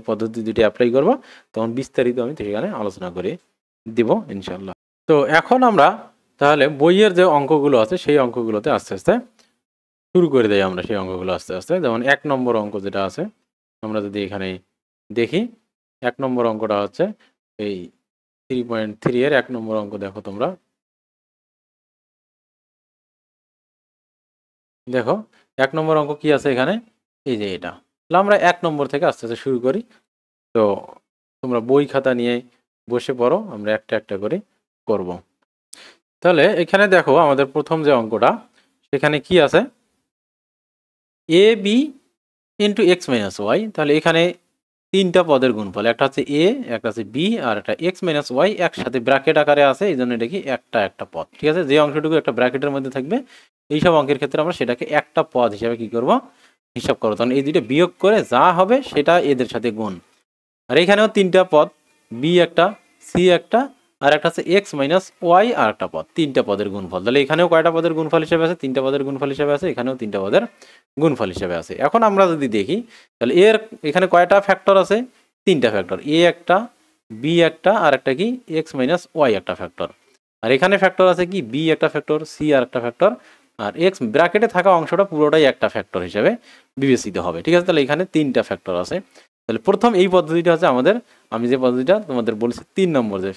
পদ্ধতি দুটি অ্যাপ্লাই করবো, তখন বিস্তারিত আমি সেখানে আলোচনা করে দিব ইনশাল্লাহ। তো এখন আমরা তাহলে বইয়ের যে অঙ্কগুলো আছে সেই অঙ্কগুলোতে আস্তে আস্তে শুরু করে দেয় আমরা সেই অঙ্কগুলো আস্তে আস্তে। যেমন 1 নম্বর অঙ্ক যেটা আছে, আমরা যদি এখানে দেখি 1 নম্বর অঙ্কটা হচ্ছে এই 3.3 এর 1 নম্বর অঙ্ক। দেখো তোমরা, দেখো 1 নম্বর অঙ্ক কি আছে এখানে, এই যে এটা। আমরা 1 নম্বর থেকে আস্তে আস্তে শুরু করি। তো তোমরা বই খাতা নিয়ে বসে পড়ো, আমরা একটা একটা করে করব। তাহলে এখানে দেখো আমাদের প্রথম যে অঙ্কটা, সেখানে কি আছে, A B into x minus Y. তাহলে এখানে 3টা পদের গুণফল, একটা হচ্ছে এ, একটা হচ্ছে বি, আর একটা এক্স মাইনাস ওয়াই একসাথে ব্র্যাকেট আকারে আছে, এই জন্য এটা কি একটা পদ, ঠিক আছে। যে অংশটুকু একটা ব্র্যাকেটের মধ্যে থাকবে এইসব অঙ্কের ক্ষেত্রে আমরা সেটাকে একটা পদ হিসাবে কি করব, হিসাব করবো। তখন এই দুইটা বিয়োগ করে যা হবে সেটা এদের সাথে গুণ। আর এখানেও 3টা পদ, বি একটা, সি একটা, আর একটা হচ্ছে এক্স মাইনাস ওয়াই আর একটা পদ, 3টা পদের গুণফল। তাহলে এখানেও কয়টা পদের গুণফল হিসেবে আছে, 3টা পদের গুণফল হিসেবে আছে, এখানেও 3টা পদের গুণফল হিসেবে আছে। এখন আমরা যদি দেখি তাহলে এর এখানে কয়টা ফ্যাক্টর আছে, 3টা ফ্যাক্টর, এ একটা, বি একটা, আর একটা কি এক্স মাইনাস ওয়াই একটা ফ্যাক্টর। আর এখানে ফ্যাক্টর আছে কি, বি একটা ফ্যাক্টর, সি আর একটা ফ্যাক্টর, আর এক্স ব্র্যাকেটে থাকা অংশটা পুরোটাই একটা ফ্যাক্টর হিসেবে বিবেচিত হবে, ঠিক আছে। তাহলে এখানে 3টা ফ্যাক্টর আছে। তাহলে প্রথম এই পদ্ধতিটা হচ্ছে আমাদের, আমি যে পদ্ধতিটা তোমাদের বলছি 3 নম্বর যে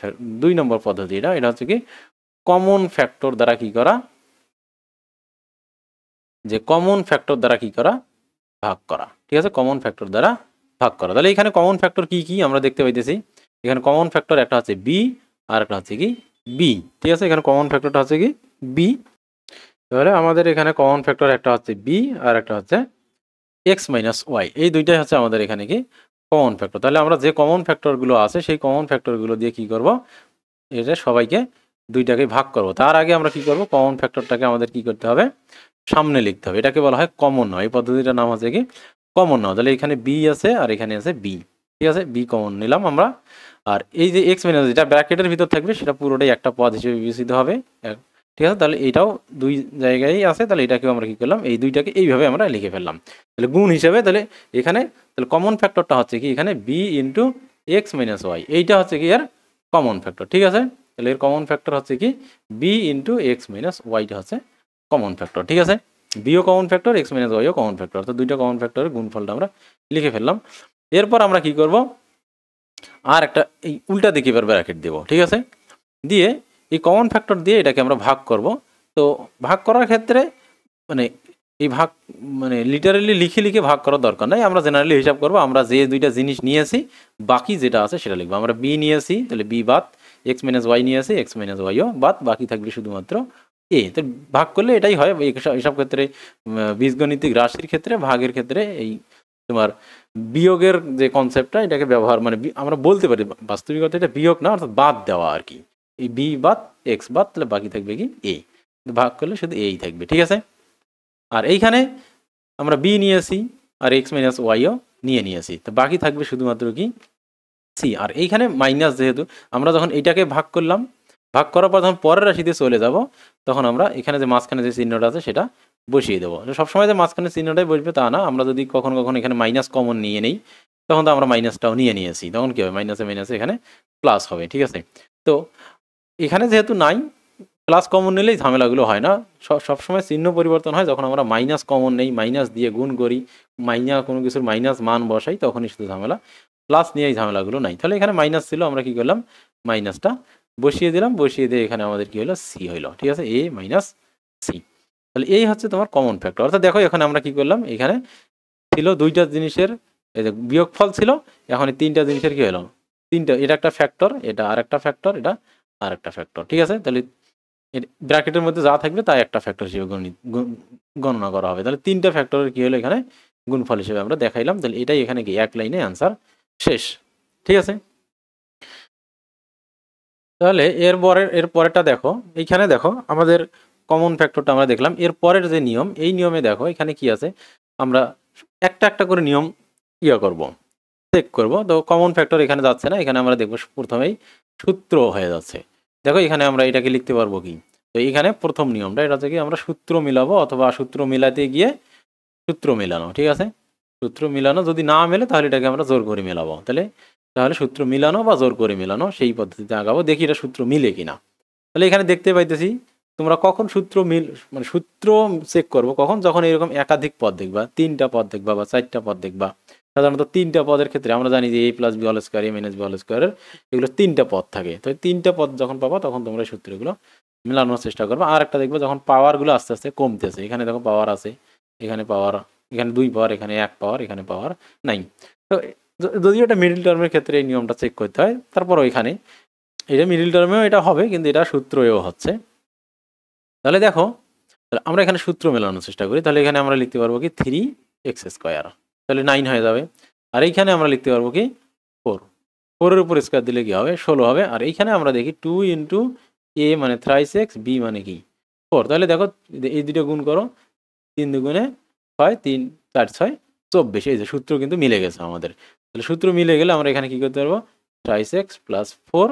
2 নম্বর পদ্ধতি, এটা হচ্ছে কি কমন ফ্যাক্টর দ্বারা কি করা, যে কমন ফ্যাক্টর দ্বারা কি করা, ভাগ করা, ঠিক আছে, কমন ফ্যাক্টর দ্বারা ভাগ করা। তাহলে এখানে কমন ফ্যাক্টর কি কি আমরা দেখতে পাইতেছি, এখানে কমন ফ্যাক্টর একটা হচ্ছে বি আর একটা হচ্ছে কি বি, ঠিক আছে। এখানে কমন ফ্যাক্টরটা হচ্ছে কি বি। তাহলে আমাদের এখানে কমন ফ্যাক্টর একটা হচ্ছে বি আর একটা হচ্ছে এক্স মাইনাস ওয়াই, এই দুইটাই হচ্ছে আমাদের এখানে কি কমন ফ্যাক্টর। তাহলে আমরা যে কমন ফ্যাক্টরগুলো আছে সেই কমন ফ্যাক্টরগুলো দিয়ে কি করব, এটা সবাইকে দুইটাকে ভাগ করব। তার আগে আমরা কি করব, কমন ফ্যাক্টরটাকে আমাদের কি করতে হবে, সামনে লিখতে হবে। এটাকে বলা হয় কমন নাও, এই পদ্ধতিটার নাম হচ্ছে কি কমন নাও। তাহলে এখানে বি আছে আর এখানে আছে বি, ঠিক আছে, বি কমন নিলাম আমরা। আর এই যে এক্স মাইনাস যেটা ব্র্যাকেটের ভিতর থাকবে সেটা পুরোটাই একটা পদ হিসেবে বিবেচিত হবে, ঠিক আছে। তাহলে এটাও দুই জায়গায় আছে, তাহলে এটাকেও আমরা কি করলাম, এই দুইটাকে এইভাবে আমরা লিখে ফেললাম তাহলে গুণ হিসেবে। তাহলে এখানে তাহলে কমন ফ্যাক্টরটা হচ্ছে কি এখানে b into x minus y, এইটা হচ্ছে কি এর কমন ফ্যাক্টর, ঠিক আছে। তাহলে এর কমন ফ্যাক্টর হচ্ছে কি বি ইন্টু এক্স মাইনাস ওয়াইটা হচ্ছে কমন ফ্যাক্টর, ঠিক আছে। বিও কমন ফ্যাক্টর, এক্স মাইনাস ওয়াইও কমন ফ্যাক্টর, অর্থাৎ দুইটা কমন ফ্যাক্টরের গুণফলটা আমরা লিখে ফেললাম। এরপর আমরা কি করব, আর একটা এই উল্টা দিকে এবার ব্র্যাকেট দেবো, ঠিক আছে, দিয়ে এই কমন ফ্যাক্টর দিয়ে এটাকে আমরা ভাগ করব। তো ভাগ করার ক্ষেত্রে মানে এই ভাগ মানে লিটারালি লিখে লিখে ভাগ করার দরকার নাই, আমরা জেনারেলি হিসাব করবো। আমরা যে দুইটা জিনিস নিয়েছি বাকি যেটা আছে সেটা লিখবো। আমরা বি নিয়েছি তাহলে বি বাদ, এক্স মাইনাস ওয়াই নিয়েছি এক্স মাইনাস ওয়াইও বাদ, বাকি থাকবে শুধুমাত্র এ। তো ভাগ করলে এটাই হয় এইসব ক্ষেত্রে, বীজগণিতিক রাশির ক্ষেত্রে ভাগের ক্ষেত্রে এই তোমার বিয়োগের যে কনসেপ্টটা এটাকে ব্যবহার মানে আমরা বলতে পারি বাস্তবিকতা এটা বিয়োগ না, অর্থাৎ বাদ দেওয়া আর কি। এই বি বাদ এক্স বাদ, তাহলে বাকি থাকবে কি এ, ভাগ করলে শুধু এই থাকবে, ঠিক আছে। আর এইখানে আমরা বি নিয়েছি আর এক্স মাইনাস ওয়াইও নিয়েছি, তো বাকি থাকবে শুধুমাত্র কি সি। আর এইখানে মাইনাস, যেহেতু আমরা যখন এইটাকে ভাগ করলাম, ভাগ করার পর যখন পরের রাশিতে চলে যাব তখন আমরা এখানে যে মাঝখানে যে চিহ্নটা আছে সেটা বসিয়ে দেবো। সবসময় যে মাঝখানে চিহ্নটাই বসবে তা না, আমরা যদি কখনো কখনো এখানে মাইনাস কমন নিয়ে নেই তখন তো আমরা মাইনাসটাও নিয়েছি, তখন কি হবে মাইনাসে মাইনাসে এখানে প্লাস হবে, ঠিক আছে। তো এখানে যেহেতু নাই, প্লাস কমন নিলেই ঝামেলাগুলো হয় না। সবসময় চিহ্ন পরিবর্তন হয় যখন আমরা মাইনাস কমন নেই, মাইনাস দিয়ে গুণ করি, কোনো কিছুর মাইনাস মান বসাই, তখনই শুধু ঝামেলা। প্লাস নিয়ে এই ঝামেলাগুলো নাই। তাহলে এখানে মাইনাস ছিল, আমরা কি করলাম মাইনাসটা বসিয়ে দিলাম, বসিয়ে দিয়ে এখানে আমাদের কি হলো সি হইলো, ঠিক আছে, এ মাইনাস সি। তাহলে এই হচ্ছে তোমার কমন ফ্যাক্টর। অর্থাৎ দেখো এখানে আমরা কি করলাম, এখানে ছিল দুইটা জিনিসের এই যে বিয়োগফল ছিল, এখন এই তিনটা জিনিসের কি হলো তিনটা, এটা একটা ফ্যাক্টর, এটা আর একটা ফ্যাক্টর, এটা আর একটা ফ্যাক্টর, ঠিক আছে। তাহলে ব্র্যাকেটের মধ্যে যা থাকবে তাই একটা ফ্যাক্টর হিসেবে গণনা করা হবে। তাহলে তিনটা ফ্যাক্টরের কি হলো এখানে গুণফল হিসেবে আমরা দেখাইলাম। তাহলে এটাই এখানে কি এক লাইনে অ্যান্সার শেষ, ঠিক আছে। তাহলে এর পরেরটা দেখো, এইখানে দেখো আমাদের কমন ফ্যাক্টরটা আমরা দেখলাম। এর পরের যে নিয়ম, এই নিয়মে দেখো এখানে কি আছে, আমরা একটা একটা করে নিয়ম করব, চেক করব। তো কমন ফ্যাক্টর এখানে যাচ্ছে না, এখানে আমরা দেখবো প্রথমেই সূত্র হয়ে যাচ্ছে। দেখো এখানে আমরা এটাকে লিখতে পারবো কি, তো এখানে প্রথম নিয়মটা এটা হচ্ছে কি আমরা সূত্র মিলাবো, অথবা সূত্র মিলাতে গিয়ে সূত্র মিলানো, ঠিক আছে। সূত্র মিলানো যদি না মেলে তাহলে এটাকে আমরা জোর করে মেলাবো। তাহলে সূত্র মিলানো বা জোর করে মেলানো সেই পদ্ধতিতে আগাবো, দেখি এটা সূত্র মিলে কিনা। তাহলে এখানে দেখতে পাইতেছি তোমরা কখন সূত্র মানে সূত্র চেক করবো কখন, যখন এরকম একাধিক পদ দেখবা, তিনটা পদ দেখবা বা চারটা পদ দেখবা। সাধারণত তিনটা পদের ক্ষেত্রে আমরা জানি যে এ প্লাস বি হোল স্কোয়ার, এ মাইনাস বি হোল স্কোয়ারের এগুলো তিনটা পদ থাকে। তো তিনটা পদ যখন পাবা তখন তোমরা এই সূত্রগুলো মেলানোর চেষ্টা করবো। আর একটা দেখবো যখন পাওয়ারগুলো আস্তে আস্তে কমতেছে, এখানে দেখো পাওয়ার আছে, এখানে পাওয়ার, এখানে 2 পাওয়ার, এখানে 1 পাওয়ার, এখানে পাওয়ার নাই। তো যদিও এটা মিডল টার্মের ক্ষেত্রে এই নিয়মটা চেক করতে হয়, তারপরও এখানে এটা মিডল টার্মেও এটা হবে, কিন্তু এটা সূত্রও হচ্ছে। তাহলে দেখো আমরা এখানে সূত্র মেলানোর চেষ্টা করি। তাহলে এখানে আমরা লিখতে পারবো কি 3x স্কোয়ার, তাহলে 9 হয়ে যাবে। আর এইখানে আমরা লিখতে পারবো কি 4 এর উপর স্কোয়ার দিলে কি হবে 16 হবে। আর এইখানে আমরা দেখি 2 ইন্টু এ মানে থ্রাইস এক্স, বি মানে কি 4। তাহলে দেখো এই দুটো গুণ করো, 3 দুগুণে 6, 3 4 6 24। এই যে সূত্র কিন্তু মিলে গেছে আমাদের। তাহলে সূত্র মিলে গেলে আমরা এখানে কি করতে পারবো, থ্রাইস এক্স প্লাস 4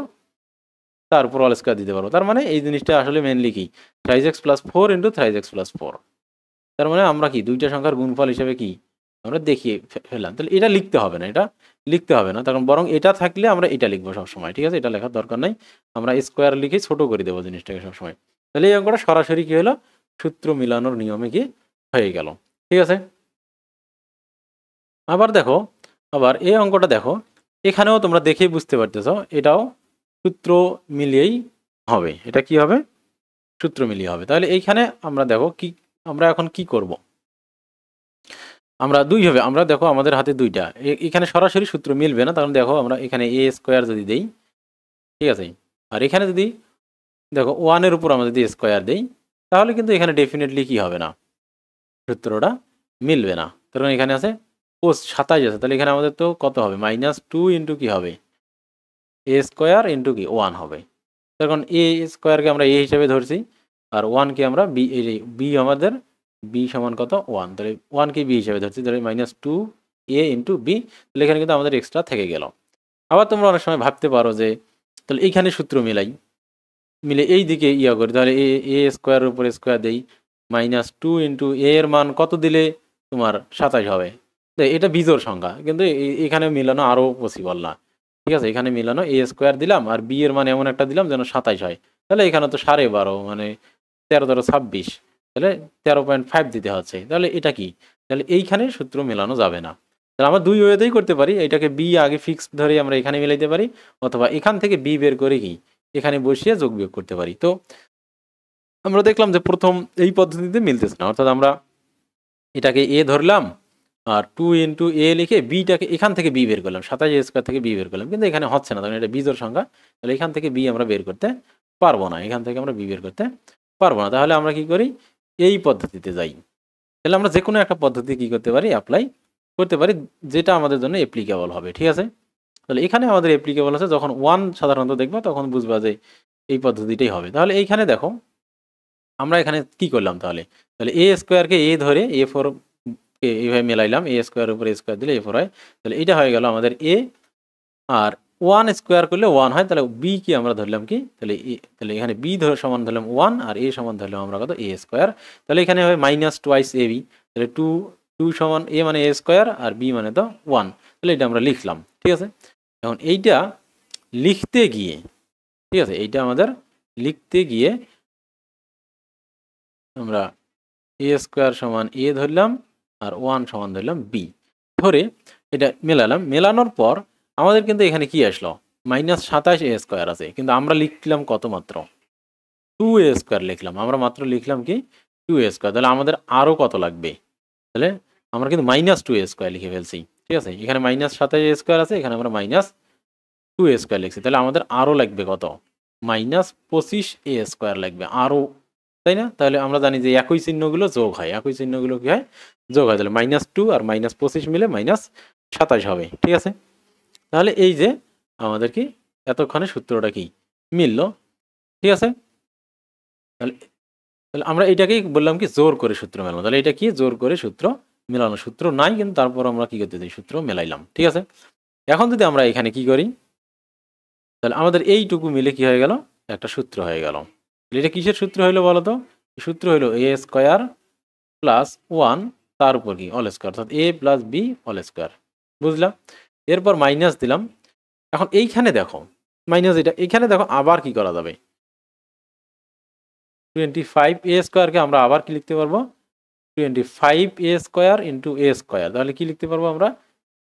তারপর অল স্কোয়ার দিতে পারবো। তার মানে এই জিনিসটা আসলে মেনলি কি thrice x plus 4 into thrice x plus 4। তার মানে আমরা কি দুইটা সংখ্যার গুণফল হিসেবে কি আমরা দেখিয়ে ফেললাম। তাহলে এটা লিখতে হবে না, এটা লিখতে হবে না, কারণ বরং এটা থাকলে আমরা এটা লিখবো সবসময়, ঠিক আছে। এটা লেখার দরকার নাই, আমরা স্কোয়ার লিখে ছোট করে দেবো জিনিসটাকে সবসময়। তাহলে এই অঙ্কটা সরাসরি কি হলো সূত্র মিলানোর নিয়মে কি হয়ে গেল, ঠিক আছে। আবার দেখো, আবার এই অঙ্কটা দেখো, এখানেও তোমরা দেখেই বুঝতে পারতেছো এটাও সূত্র মিলিয়েই হবে। এটা কি হবে সূত্র মিলিয়ে হবে। তাহলে এইখানে আমরা দেখো কি আমরা এখন কি করব, আমরা দুইভাবে, আমরা দেখো আমাদের হাতে দুইটা, এখানে সরাসরি সূত্র মিলবে না। কারণ দেখো আমরা এখানে এ স্কোয়ার যদি দেই, ঠিক আছে, আর এখানে যদি দেখো 1-এর উপর আমরা যদি স্কোয়ার দেই, তাহলে কিন্তু এখানে ডেফিনেটলি কি হবে না, সূত্রটা মিলবে না। কারণ এখানে আছে 27 আছে, তাহলে এখানে আমাদের তো কত হবে -2 ইন্টু কি হবে এ স্কোয়ার ইন্টু কি 1 হবে। তখন এ স্কোয়ারকে আমরা এ হিসেবে ধরছি, আর 1কে আমরা বি, এই বি আমাদের বি সমান কত 1, তাহলে 1কে বি হিসেবে ধরছি, তাহলে -2 এ ইন্টু বি। তাহলে এখানে কিন্তু আমাদের এক্সট্রা থেকে গেল। আবার তোমরা অনেক সময় ভাবতে পারো যে তাহলে এইখানে সূত্র মিলাই, মিলে এই দিকে করি, তাহলে এ স্কোয়ারের উপর স্কোয়ার দেই, -2 ইন্টু এ এর মান কত দিলে তোমার 27 হবে। এটা বিজোড় সংখ্যা, কিন্তু এখানে মিলানো আরও পসিবল না, ঠিক আছে। এখানে মিলানো এ স্কোয়ার দিলাম আর বি এর মান এমন একটা দিলাম যেন 27 হয়। তাহলে এখানে তো 12.5 মানে 13 13 26, তাহলে 13.5 দিতে হচ্ছে। তাহলে এটা কি, তাহলে এইখানে সূত্র মেলানো যাবে না। তাহলে আমরা দুই ওয়েতেই করতে পারি, এটাকে বি আগে ফিক্স ধরে আমরা এখানে মিলাইতে পারি, অথবা এখান থেকে বি বের করে কি এখানে বসিয়ে যোগ বিয়োগ করতে পারি। তো আমরা দেখলাম যে প্রথম এই পদ্ধতিতে মিলতেছে না, অর্থাৎ আমরা এটাকে এ ধরলাম আর 2 ইন্টু এ লিখে বিটাকে এখান থেকে বি বের করলাম, 27 স্কোয়ার থেকে বি বের করলাম, কিন্তু এখানে হচ্ছে না, তখন এটা বিজোড় সংখ্যা। তাহলে এখান থেকে বি আমরা বের করতে পারবো না, এখান থেকে আমরা বি বের করতে পারবো না। তাহলে আমরা কি করি এই পদ্ধতিতে যাই। তাহলে আমরা যে কোনো একটা পদ্ধতি কি করতে পারি অ্যাপ্লাই করতে পারি, যেটা আমাদের জন্য অ্যাপ্লিকেবল হবে, ঠিক আছে। তাহলে এখানে আমাদের অ্যাপ্লিকেবল আছে, যখন 1 সাধারণত দেখবা তখন বুঝবা যে এই পদ্ধতিটাই হবে। তাহলে এইখানে দেখো আমরা এখানে কি করলাম, তাহলে তাহলে এ স্কোয়ারকে এ ধরে A4 কে এইভাবে মেলাইলাম, এ স্কোয়ারের উপরে স্কোয়ার দিলে A4 হয়। তাহলে এটা হয়ে গেল আমাদের এ, আর 1 স্কোয়ার করলে 1 হয়। তাহলে বি কি আমরা ধরলাম কি, তাহলে তাহলে এখানে বি সমান ধরলাম 1 আর এ সমান ধরলাম আমরা কত এ স্কোয়ার। তাহলে এখানে হবে -2 ab, তাহলে 2 সমান এ মানে এ স্কোয়ার আর বি মানে তো 1। তাহলে এটা আমরা লিখলাম, ঠিক আছে। এখন এইটা লিখতে গিয়ে, ঠিক আছে, এইটা আমাদের লিখতে গিয়ে আমরা এ স্কোয়ার সমান এ ধরলাম আর 1 সমান ধরলাম বি, ধরে এটা মেলালাম। মেলানোর পর আমাদের কিন্তু এখানে কি আসলো -27a² আছে, কিন্তু আমরা লিখলাম কত মাত্র 2a² লিখলাম, আমরা মাত্র লিখলাম কি 2a², তাহলে আমাদের আরো কত লাগবে, তাহলে আমরা কিন্তু -2a² লিখে ফেলছি, ঠিক আছে, এখানে -27a² আছে, এখানে আমরা -2a² লিখছি, তাহলে আমাদের আরো লাগবে কত -25a² লাগবে আরো, তাই না? তাহলে আমরা জানি যে একই চিহ্নগুলো যোগ হয়, একই চিহ্নগুলো কি হয় যোগ হয়, তাহলে -2 আর -25 মিলে -27 হবে, ঠিক আছে। তাহলে এই যে আমাদের কি এতক্ষণে সূত্রটা কি মিললো, ঠিক আছে। তাহলে তাহলে আমরা এটাকেই বললাম কি জোর করে সূত্র মেলানো, তাহলে এটা কি জোর করে সূত্র মেলানো, সূত্র নাই কিন্তু তারপর আমরা কি করতে চাই সূত্র মেলাইলাম, ঠিক আছে। এখন যদি আমরা এখানে কি করি, তাহলে আমাদের এইটুকু মিলে কি হয়ে গেল একটা সূত্র হয়ে গেল। এটা কিসের সূত্র হইলো বলো তো, সূত্র হইলো a² প্লাস 1 তার উপর কি অল স্কয়ার, অর্থাৎ a plus b all square, বুঝলাম। এরপর মাইনাস দিলাম, এখন এইখানে দেখো মাইনাস, এটা এখানে দেখো আবার কি করা যাবে, 25a² কে আমরা আবার কি লিখতে পারবো 25a² ইন্টু a², তাহলে কি লিখতে পারবো আমরা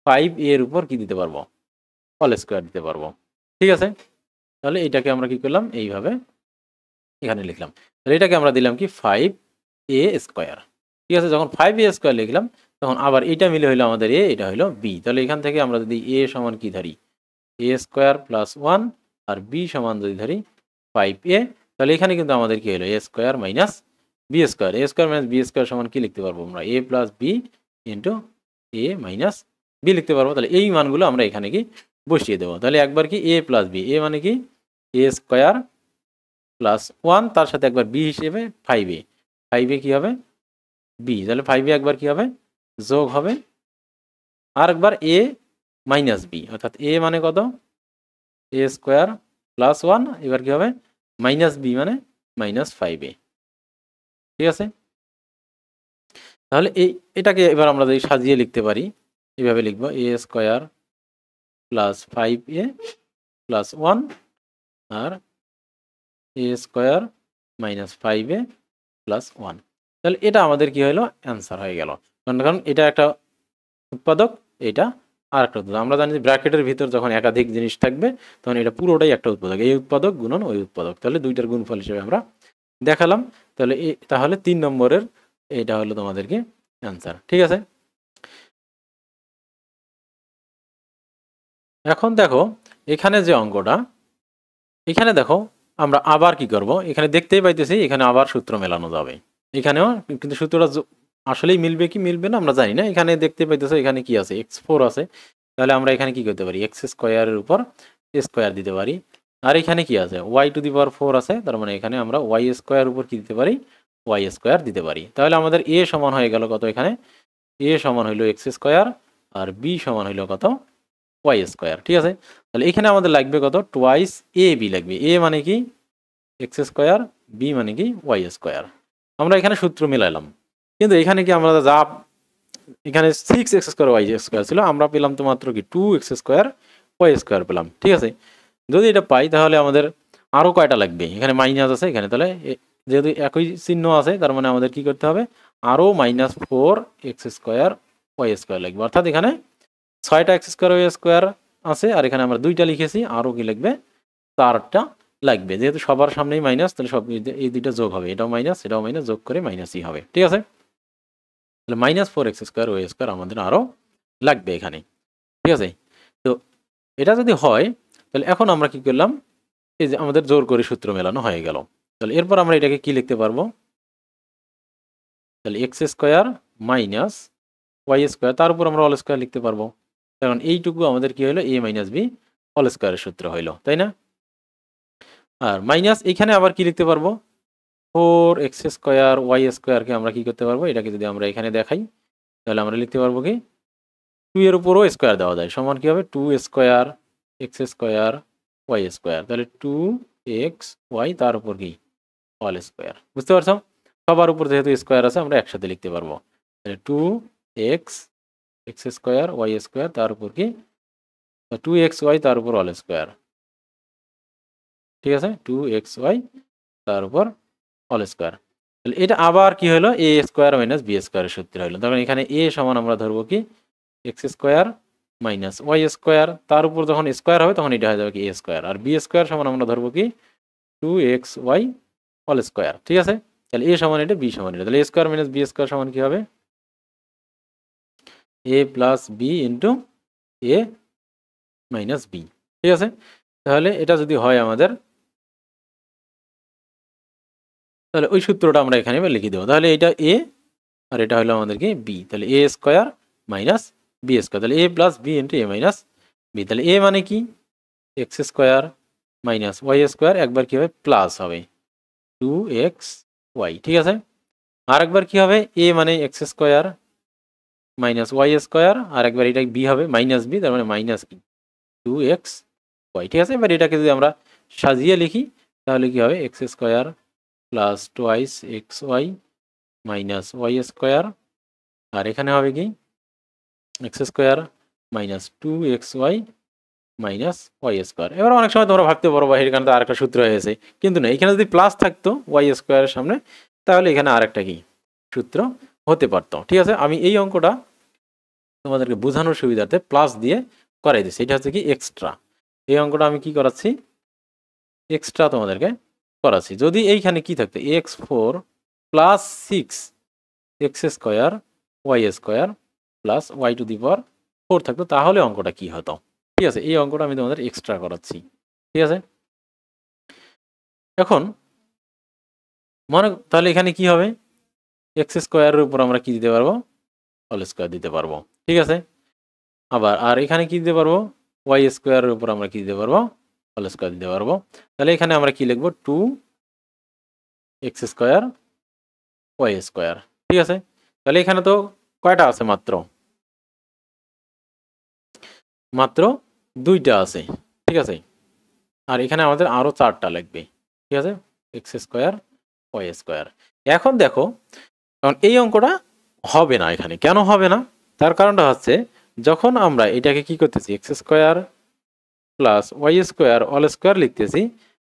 5a এর উপর কি দিতে পারবো অল স্কয়ার দিতে পারবো, ঠিক আছে। তাহলে এটাকে আমরা কি করলাম এইভাবে এখানে লিখলাম, তাহলে এটাকে আমরা দিলাম কি 5a², ঠিক আছে। যখন 5a² লিখলাম তখন আবার এটা মিলে হইলো আমাদের a, এটা হইলো b, তাহলে এখান থেকে আমরা যদি a সমান কি ধরি a² প্লাস 1 আর b সমান যদি ধরি 5a, তাহলে এখানে কিন্তু আমাদের কি হলো a² minus b², a² minus b² সমান কি লিখতে পারবো আমরা a plus b into a minus b লিখতে পারবো। তাহলে এই মানগুলো আমরা এখানে কি বসিয়ে দেবো, তাহলে একবার কি a প্লাস b, a মানে কি a² প্লাস 1 তার সাথে একবার b হিসেবে 5a, 5a কি হবে b, তাহলে 5a একবার কি হবে যোগ হবে আর একবার a মাইনাস b, অর্থাৎ a মানে কত a² প্লাস 1, এবার কি হবে মাইনাস b মানে -5a, ঠিক আছে। তাহলে এটাকে এবার আমরা যদি সাজিয়ে লিখতে পারি এইভাবে লিখবো a² প্লাস 5a প্লাস 1 আর a² মাইনাস 5a প্লাস 1, তাহলে এটা আমাদের কি হলো অ্যান্সার হয়ে গেল, কারণ এটা একটা উৎপাদক, এটা আর একটা উৎপাদক। আমরা জানি যে ব্র্যাকেটের ভিতর যখন একাধিক জিনিস থাকবে তখন এটা পুরোটাই একটা উৎপাদক, এই উৎপাদক গুণন ওই উৎপাদক, তাহলে দুইটার গুণফল হিসেবে আমরা দেখালাম। তাহলে তাহলে 3 নম্বরের এটা হলো তোমাদেরকে অ্যান্সার, ঠিক আছে। এখন দেখো এখানে যে অঙ্কটা, এখানে দেখো আমরা আবার কি করব, এখানে দেখতেই পাইতেছি এখানে আবার সূত্র মেলানো যাবে, এখানেও কিন্তু সূত্রটা আসলেই মিলবে কি মিলবে না আমরা জানি না। এখানে দেখতে পাইতেছো এখানে কি আছে x4 আছে, তাহলে আমরা এখানে কি করতে পারি x² এর উপর স্কয়ার দিতে পারি, আর এখানে কি আছে y⁴ আছে, তার মানে এখানে আমরা y² উপর কি দিতে পারি y² দিতে পারি। তাহলে আমাদের a সমান হয়ে গেল কত, এখানে a সমান হইলো x² আর b সমান হইলো কত y², ঠিক আছে। তাহলে এখানে আমাদের লাগবে কত টুয়াইস ab লাগবে, a মানে কি x², b মানে কি y², আমরা এখানে সূত্র মিলাইলাম, কিন্তু এখানে কি আমরা যা এখানে 6x² y² ছিল, আমরা পেলাম তো মাত্র কি 2x² y² পেলাম, ঠিক আছে। যদি এটা পাই তাহলে আমাদের আরো কয়টা লাগবে, এখানে মাইনাস আছে এখানে, তাহলে যেহেতু একই চিহ্ন আছে তার মানে আমাদের কি করতে হবে আরো -4x² y² লাগবে, অর্থাৎ এখানে 6টা x² y² আছে আর এখানে আমরা 2টা লিখেছি, আরো কি লাগবে 4টা লাগবে, যেহেতু সবার সামনেই মাইনাস তাহলে সব এই দুইটা যোগ হবে, এটাও মাইনাস যোগ করে মাইনাসই হবে, ঠিক আছে। তাহলে -4x² y² আমাদের আরো লাগবে এখানে, ঠিক আছে। তো এটা যদি হয় তাহলে এখন আমরা কি করলাম, এই যে আমাদের জোর করে সূত্র মেলানো হয়ে গেল, তাহলে এরপর আমরা এটাকে কি লিখতে পারবো, তাহলে x² মাইনাস y² তার উপর আমরা অল স্কয়ার লিখতে পারবো, কারণ এইটুকু আমাদের কি হলো a মাইনাস b অল স্কয়ারের সূত্র হইলো, তাই না। আর মাইনাস এখানে আবার কি লিখতে পারবো 4x² y² কে আমরা কি করতে পারবো, এটাকে যদি আমরা এখানে দেখাই তাহলে আমরা লিখতে পারবো কি 2 এর উপরও স্কয়ার দেওয়া যায়, সমান কি হবে 2² x² y², তাহলে 2xy তার উপর কি অল স্কয়ার, বুঝতে পারছো, সবার উপর যেহেতু স্কয়ার আছে আমরা একসাথে লিখতে পারবো, তাহলে 2x x² y² তার উপর কি 2xy তার উপর অল স্কয়ার, ঠিক আছে 2xy তার উপর অল স্কয়ার। তাহলে এটা আবার কি হলো a² মাইনাস b² এর সূত্র হলো, তখন এখানে a সমান আমরা ধরবো কি x² মাইনাস ওয়াই স্কোয়ার, তার উপর যখন স্কোয়ার হবে তখন এটা হয়ে যাবে কি এ স্কোয়ার, আর বি স্কোয়ার সমান আমরা ধরবো কি 2xy হোল স্কোয়ার। ঠিক আছে, তাহলে এ সমান এটা, বি সমান এটা, তাহলে a square minus B square সমান কি হবে এ plus b into a minus B. ঠিক আছে, তাহলে এটা যদি হয় আমাদের, তাহলে ওই সূত্রটা আমরা এখানে লিখে দেবো। তাহলে এটা এ আর এটা হলো আমাদের কি বি, তাহলে a square minus B square, তাহলে a plus b into a minus b. তাহলে এ মানে কি x square minus Y square, একবার কি হবে প্লাস হবে 2xy। ঠিক আছে, আর একবার কি হবে এ মানে X square minus Y square, আর একবার এটা বি হবে মাইনাস বি, তার মানে মাইনাস কি 2xy। ঠিক আছে, এবার এটাকে যদি আমরা সাজিয়ে লিখি তাহলে কি হবে X square plus twice X Y minus Y square, আর এখানে হবে কি x square minus 2xy minus Y square. এবার অনেক সময় তোমরা ভাবতে পারো এখানে তো আরেকটা সূত্র হয়েছে, কিন্তু না, এখানে যদি প্লাস থাকতো ওয়াই স্কোয়ারের সামনে তাহলে এখানে আরেকটা কি সূত্র হতে পারতো। ঠিক আছে, আমি এই অঙ্কটা তোমাদেরকে বোঝানোর সুবিধার্থে প্লাস দিয়ে করাই দিচ্ছি, এটা হচ্ছে কি এক্সট্রা। এই অঙ্কটা আমি কি করাচ্ছি এক্সট্রা তোমাদেরকে করাচ্ছি। যদি এইখানে কি থাকতো x4 plus 6x square Y square plus Y to the power 4 থাকতো তাহলে অঙ্কটা কি হতো। ঠিক আছে, এই অঙ্কটা আমি তোমাদের এক্সট্রা করাচ্ছি। ঠিক আছে, এখন মনে তাহলে এখানে কি হবে এক্স স্কোয়ারের উপর আমরা কি দিতে পারবো হোল স্কোয়ার দিতে পারবো। ঠিক আছে, আবার আর এখানে কি দিতে পারবো ওয়াই স্কোয়ারের উপর আমরা কি দিতে পারবো হোল স্কোয়ার দিতে পারবো। তাহলে এখানে আমরা কি লিখবো 2x স্কোয়ার ওয়াই স্কোয়ার। ঠিক আছে, তাহলে এখানে তো কয়টা আছে মাত্র দুইটা আছে। ঠিক আছে, আর এখানে আমাদের আরো 4টা লাগবে। ঠিক আছে, এক্স স্কোয়ার ওয়াই স্কোয়ার। এখন দেখো কারণ এই অঙ্কটা হবে না এখানে, কেন হবে না তার কারণটা হচ্ছে যখন আমরা এটাকে কি করতেছি x square plus y square all square লিখতেছি,